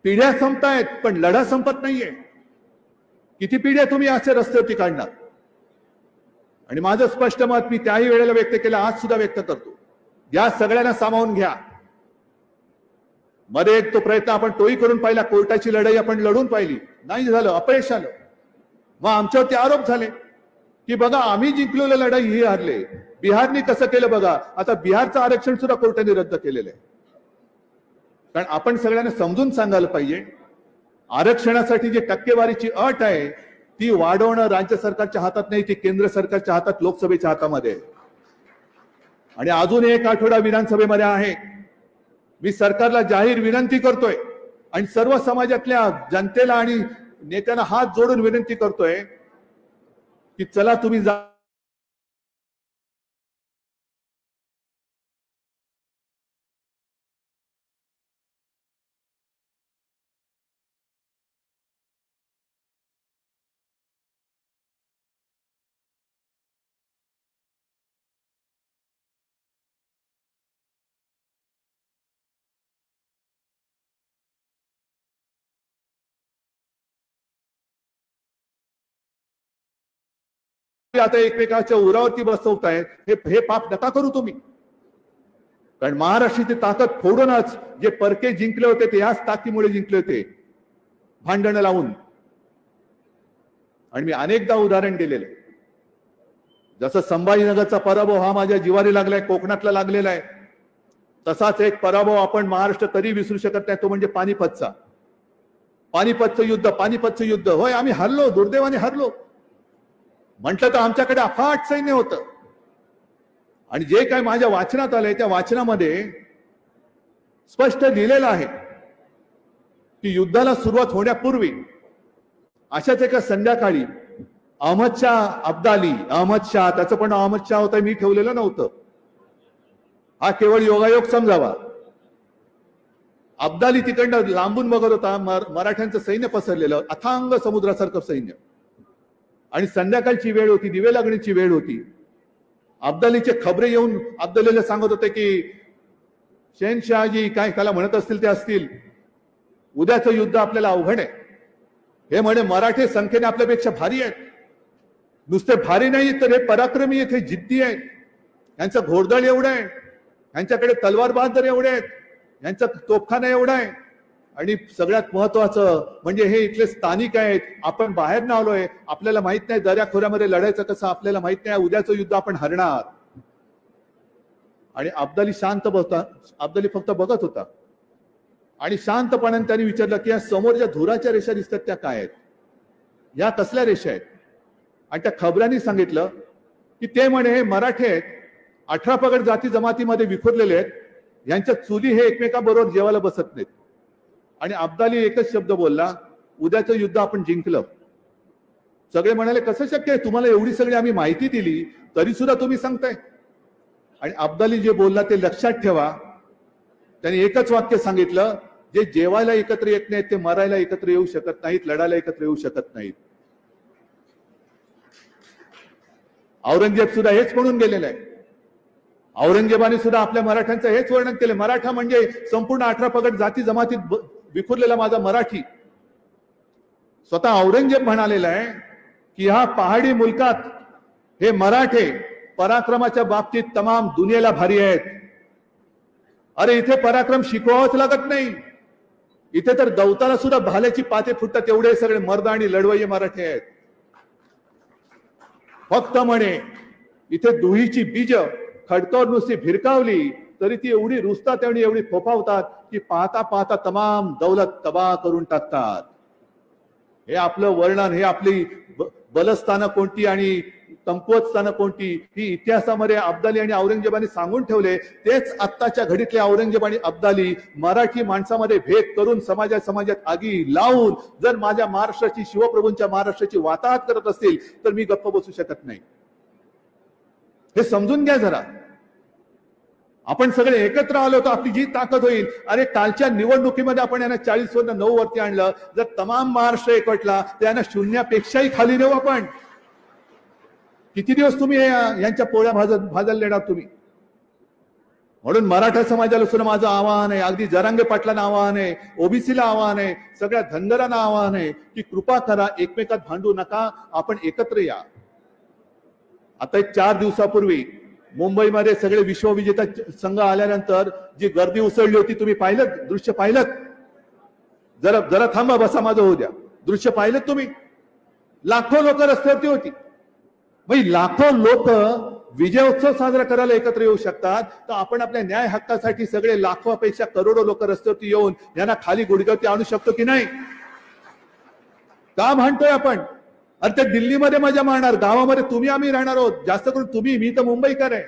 पिढ्या संपतायत, पण लढा संपत नाहीये. किती पिढ्या तुम्ही असे रस्त्यावरती काढणार? आणि माझं स्पष्ट मत मी त्याही वेळेला व्यक्त केलं, आज सुद्धा व्यक्त करतो. या सगळ्यांना सामावून घ्या. मध्ये एक तो प्रयत्न आपण तोही करून पाहिला, कोर्टाची लढाई आपण लढून पाहिली, नाही झालं, अपयश आलं. मग आमच्यावरती आरोप झाले की बघा आम्ही जिंकलेलं लढाई ही हारले. बिहारने कसं केलं बघा, आता बिहारचं आरक्षण सुद्धा कोर्टाने रद्द केलेलं आहे. कारण आपण सगळ्यांना समजून सांगायला पाहिजे, आरक्षणासाठी जी टक्केवारीची अट आहे ती वाढवणं राज्य सरकारच्या हातात नाही, ती केंद्र सरकारच्या हातात, लोकसभेच्या हातामध्ये. आणि अजून एक आठवडा विधानसभेमध्ये आहे. मी सरकारला जाहीर विनंती करतोय आणि सर्व समाजातल्या जनतेला आणि नेत्यांना हात जोडून विनंती करतोय की चला तुम्ही आता एकमेकाच्या उरावरती बसवतायत, हे पाप नका करू तुम्ही. कारण महाराष्ट्राची ताकद फोडूनच जे परके जिंकले होते ते याच ताकदीमुळे जिंकले होते, भांडणं लावून. आणि मी अनेकदा उदाहरण दिलेलं आहे. जसं संभाजीनगरचा पराभव हा माझ्या जिवारी लागलाय, कोकणातला लागलेला आहे, तसाच एक पराभव आपण महाराष्ट्र कधी विसरू शकत नाही, तो म्हणजे पानिपतचा. पानिपतचं युद्ध. होय, आम्ही हरलो, दुर्दैवाने हरलो. म्हटलं तर आमच्याकडे अफाट सैन्य होतं. आणि जे काय माझ्या वाचनात आलंय त्या वाचनामध्ये स्पष्ट लिहिलेलं आहे की युद्धाला सुरुवात होण्यापूर्वी अशाच एका संध्याकाळी अहमद शाह, त्याचं पण अहमद शाह होता, मी ठेवलेलं नव्हतं, हा केवळ योगायोग समजावा. अब्दाली तिकडनं लांबून बघत होता, मराठ्यांचं सैन्य पसरलेलं, अथांग समुद्रासारखं सैन्य. आणि संध्याकाळची वेळ होती, दिवे लागण्याची वेळ होती. अब्दालीचे खबरे येऊन अब्दालीला सांगत होते की शहनशहाजी काय त्याला म्हणत असतील ते असतील, उद्याचं युद्ध आपल्याला अवघड आहे. हे म्हणे मराठे संख्येने आपल्यापेक्षा भारी आहेत. नुसते भारी नाही तर हे पराक्रमी आहेत, हे जिद्दी आहेत. यांचं घोडदळ एवढं आहे, यांच्याकडे तलवार बहादर एवढे आहेत, यांचा तोफखाना एवढा आहे. आणि सगळ्यात महत्वाचं म्हणजे हे इथले स्थानिक आहेत, आपण बाहेर न आलोय, आपल्याला माहित नाही दऱ्याखोऱ्यामध्ये लढायचं कसं, आपल्याला माहित नाही उद्याचं युद्ध आपण हरणार. आणि अब्दाली शांत बसता, अब्दाली फक्त बघत होता. आणि शांतपणाने त्यांनी विचारलं की या समोर ज्या धुराच्या रेषा दिसतात त्या काय आहेत, या कसल्या रेषा आहेत. आणि त्या खबरांनी सांगितलं की ते म्हणे हे मराठे आहेत, 18 पगड जाती जमातीमध्ये विखुरलेले आहेत, यांच्या चुली हे एकमेकांबरोबर जेवायला बसत नाहीत. आणि अब्दाली एकच शब्द बोलला, उद्याचं युद्ध आपण जिंकलं. सगळे म्हणाले कसं शक्य आहे, तुम्हाला एवढी सगळी आम्ही माहिती दिली तरी सुद्धा तुम्ही सांगताय. आणि अब्दाली जे बोलला ते लक्षात ठेवा. त्यांनी एकच वाक्य सांगितलं, जे जेवायला एकत्र येत नाहीत ते मरायला एकत्र येऊ शकत नाहीत, लढायला एकत्र येऊ शकत नाहीत. औरंगजेब सुद्धा हेच म्हणून गेलेलं आहे. औरंगजेबाने सुद्धा आपल्या मराठ्यांचं हेच वर्णन केलं. मराठा म्हणजे संपूर्ण 18 पगड जाती जमातीत विखुरलेला माझा मराठी. स्वतः औरंगजेब म्हणालेला आहे की ह्या पहाडी मुलकात हे मराठे पराक्रमाच्या बाबतीत तमाम दुनियेला भारी आहेत. अरे इथे पराक्रम शिकवावंच लागत नाही, इथे तर दौताला सुद्धा भाल्याची पाते फुटतात, एवढे सगळे मर्द आणि लढवय्ये मराठे आहेत. फक्त म्हणे इथे दुहीची बीज खडकावर नुसती भिरकावली तरी ती एवढी रुजतात आणि एवढी फोफावतात की पाहता पाहता तमाम दौलत तबाह करून टाकतात. हे आपलं वर्णन, हे आपली बलस्थानं कोणती आणि कमकुवत स्थानं कोणती, ही इतिहासामध्ये अब्दाली आणि औरंगजेबाने सांगून ठेवले. तेच आत्ताच्या घडीतले औरंगजेब आणि अब्दाली मराठी माणसामध्ये भेद करून समाजात आगी लावून जर माझ्या महाराष्ट्राची, शिवप्रभूंच्या महाराष्ट्राची वाताहत करत असतील तर मी गप्प बसू शकत नाही. हे समजून घ्या जरा. आपण सगळे एकत्र आलो तर आपली जी ताकद होईल. अरे कालच्या निवडणुकीमध्ये आपण यांना 40 वरून 9 वरती आणलं. जर तमाम महाराष्ट्र एकवटला तर यांना शून्यापेक्षाही खाली नेऊ आपण. किती दिवस तुम्ही यांच्या पोळ्या भाजायला देणार तुम्ही. म्हणून मराठा समाजाला सुद्धा माझं आवाहन आहे, अगदी जरांगे पाटलांना आवाहन आहे, ओबीसीला आवाहन आहे, सगळ्या धनगरांना आवाहन आहे की कृपा करा, एकमेकात भांडू नका, आपण एकत्र या. आता एक 4 दिवसापूर्वी मुंबईमध्ये सगळे विश्वविजेता संघ आल्यानंतर जी गर्दी उसळली होती, तुम्ही पाहिलं दृश्य पाहिलं. जरा थांबा, बसा, माझं होऊ द्या. दृश्य पाहिलं तुम्ही. लाखो लोक रस्त्यावरती होती. लाखो लोक विजयोत्सव साजरा करायला एकत्र येऊ शकतात, तर आपण आपल्या न्याय हक्कासाठी सगळे लाखोपेक्षा करोडो लोक रस्त्यावरती येऊन यांना खाली गुडघ्यावरती आणू शकतो की नाही. का भांडतोय आपण. अरे ते दिल्लीमध्ये मजा मारणार, गावामध्ये तुम्ही आम्ही राहणार आहोत, जास्त करून तुम्ही, मी तर मुंबईकर आहे.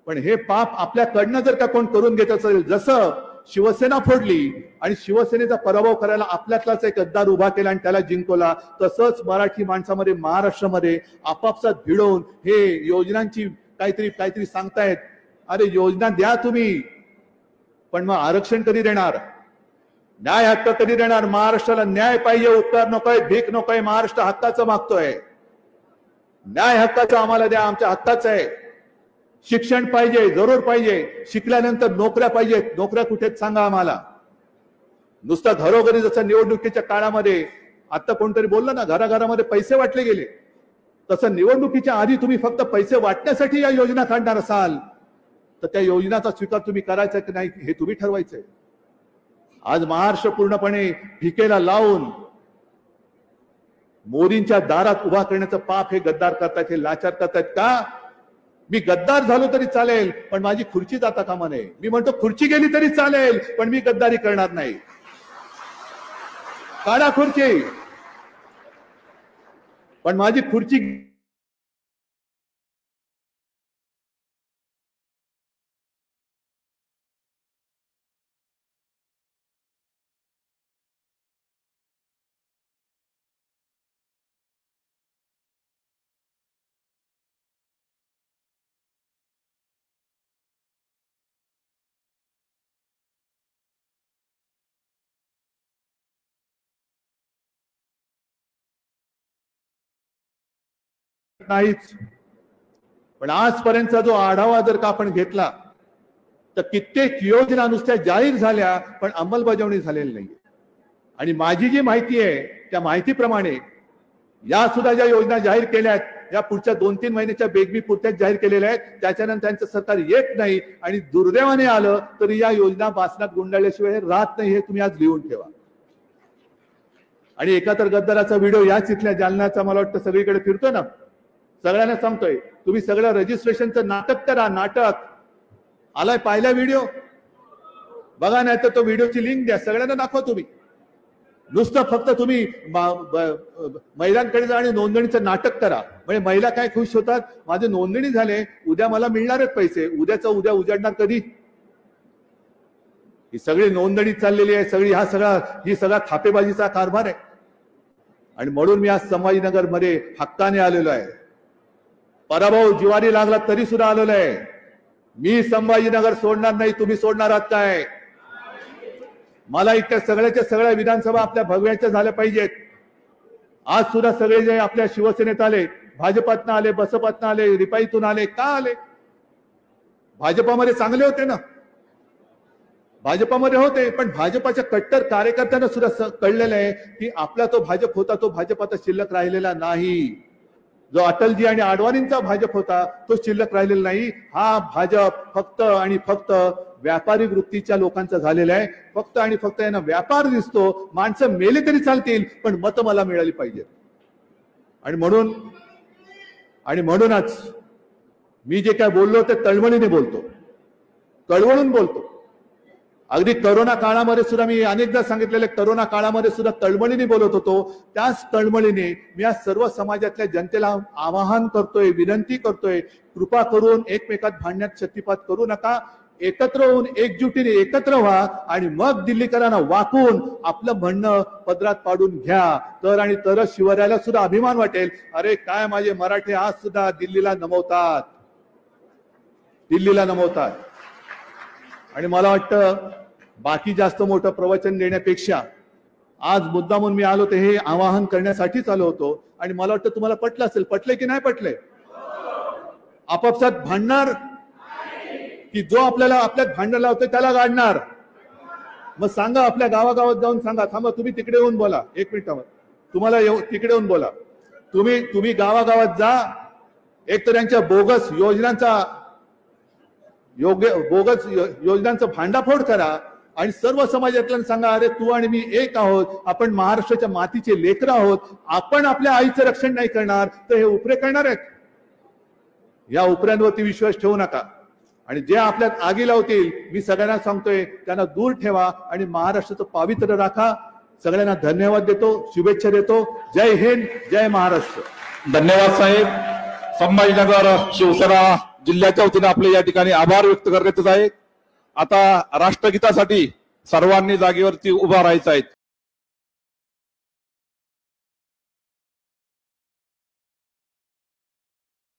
पण हे पाप आपल्याकडनं जर का कोण करून घेत असेल, जसं शिवसेना फोडली आणि शिवसेनेचा पराभव करायला आपल्यातलाच एक गद्दार उभा केला आणि त्याला जिंकवला, तसंच मराठी माणसामध्ये महाराष्ट्रामध्ये आपापसात भिडवून हे योजनांची काहीतरी सांगतायत. अरे योजना द्या तुम्ही, पण मग आरक्षण कधी देणार, न्याय हक्क कधी देणार. महाराष्ट्राला न्याय पाहिजे, उपकार नकोय, भीक नकोय. महाराष्ट्र हक्काचं मागतोय. न्याय हक्काचं आम्हाला द्या, आमच्या हक्काचं आहे. शिक्षण पाहिजे, जरूर पाहिजे. शिकल्यानंतर नोकऱ्या पाहिजेत. नोकऱ्या कुठेच सांगा आम्हाला. नुसतं घरोघरी जसं निवडणुकीच्या काळामध्ये आता कोणतरी बोललं ना, घराघरामध्ये पैसे वाटले गेले. तसं निवडणुकीच्या आधी तुम्ही फक्त पैसे वाटण्यासाठी या योजना काढणार असाल तर त्या योजनाचा स्वीकार तुम्ही करायचा की नाही हे तुम्ही ठरवायचंय. आज महाराष्ट्र पूर्णपणे भिकेला लावून मोदींच्या दारात उभा करण्याचं पाप हे गद्दार करतायत, हे लाचार करतायत का? मी गद्दार झालो तरी चालेल पण माझी खुर्ची जाता कामा नये. मी म्हणतो खुर्ची गेली तरी चालेल पण मी गद्दारी करणार नाही. काढा खुर्ची पण माझी खुर्ची नाहीच. पण आजपर्यंतचा जो आढावा जर का आपण घेतला तर कित्येक योजना नुसत्या जाहीर झाल्या पण अंमलबजावणी झालेली नाही. आणि माझी जी माहिती आहे त्या माहितीप्रमाणे या सुद्धा ज्या योजना जाहीर केल्या आहेत या पुढच्या 2-3 महिन्याच्या बेगमी पुरत्याच जाहीर केलेल्या आहेत. त्याच्यानंतर त्यांचं सरकार येत नाही आणि दुर्दैवाने आलं तरी या योजना बासनात गुंडाळल्याशिवाय राहत नाही. हे तुम्ही आज लिहून ठेवा. आणि एका तर गद्दाराचा व्हिडिओ याच इथल्या जालन्याचा मला वाटतं सगळीकडे फिरतो ना. सगळ्यांना सांगतोय तुम्ही सगळं रजिस्ट्रेशनचं नाटक करा. नाटक आलाय पाहिला व्हिडिओ बघा नाही तर तो व्हिडिओची लिंक द्या सगळ्यांना दाखवा. तुम्ही नुसतं फक्त तुम्ही महिलांकडे जा आणि नोंदणीचं नाटक करा म्हणजे महिला काय खुश होतात माझे नोंदणी झाले उद्या मला मिळणारच पैसे. उद्याचा उद्या उजाडणार कधी? ही सगळी नोंदणी चाललेली आहे सगळी ही सगळा थापेबाजीचा कारभार आहे. आणि म्हणून मी आज संभाजीनगर मध्ये हक्काने आलेलो आहे. पराभव जिवारी लागला तरी सुद्धा आलेलो आहे. मी संभाजीनगर सोडणार नाही. तुम्ही सोडणार आहात काय? मला इतक्या सगळ्याच्या सगळ्या विधानसभा आपल्या भगव्याच्या झाल्या पाहिजेत. आज सुद्धा सगळे जे आपल्या शिवसेनेत आले भाजपातनं आले बसपातनं आले रिपाईतून आले का आले? भाजपामध्ये चांगले होते ना. भाजपामध्ये होते पण भाजपाच्या कट्टर कार्यकर्त्यांना सुद्धा कळलेलं आहे की आपला तो भाजप होता तो भाजप आता शिल्लक राहिलेला नाही. जो अटलजी आणि आडवाणींचा भाजप होता तो शिल्लक राहिलेला नाही. हा भाजप फक्त आणि फक्त व्यापारी वृत्तीच्या लोकांचा झालेला आहे. फक्त आणि फक्त यांना व्यापार दिसतो. माणसं मेले तरी चालतील पण मतं मला मिळाली पाहिजेत. आणि म्हणूनच मी जे काय बोललो ते तळमळीने बोलतो कळवळून बोलतो. अगदी करोना काळामध्ये सुद्धा मी अनेकदा सांगितलेले करोना काळामध्ये सुद्धा तळमळीने बोलत होतो. त्याच तळमळीने मी आज सर्व समाजातल्या जनतेला आवाहन करतोय विनंती करतोय कृपा करून एकमेकात भांडण्यात शक्तिपात करू नका. एकत्र होऊन एकजुटीने एकत्र व्हा आणि मग दिल्लीकरांना वाकून आपलं म्हणणं पदरात पाडून घ्या. तर आणि तरच शिवरायाला सुद्धा अभिमान वाटेल अरे काय माझे मराठे आज सुद्धा दिल्लीला नमवतात. आणि मला वाटतं बाकी जास्त मोठं प्रवचन देण्यापेक्षा आज मुद्दामून मी आलो ते हे आवाहन करण्यासाठीच आलो होतो. आणि मला वाटतं तुम्हाला पटलं असेल. पटले की नाही पटले? आपापसात भांडणार की जो आपल्याला आपल्यात भांडण लावतोय त्याला गाडणार? मग सांगा आपल्या गावागावात जाऊन सांगा. थांबा तुम्ही तिकडे येऊन बोला. एक मिनिटावर तुम्हाला तिकडे येऊन बोला. तुम्ही गावागावात जा. एक तर यांच्या बोगस योजनांचं भांडाफोड करा आणि सर्व समाजातल्या सांगा अरे तू आणि मी एक आहोत. आपण महाराष्ट्राच्या मातीचे लेकरं आहोत. आपण आपल्या आईचं रक्षण नाही करणार तर हे उपरे करणार आहेत. या उपऱ्यांवरती विश्वास ठेवू नका. आणि जे आपल्यात आगी लावतील मी सगळ्यांना सांगतोय त्यांना दूर ठेवा आणि महाराष्ट्राचं पावित्र्य राखा. सगळ्यांना धन्यवाद देतो शुभेच्छा देतो. जय हिंद जय महाराष्ट्र. धन्यवाद साहेब. संभाजीनगर शिवसेना जिल्ह्याच्या वतीने आपले या ठिकाणी आभार व्यक्त करण्यात येत आहेत. आता राष्ट्रगीतासाठी सर्वांनी जागेवरती उभा राहायचं आहे.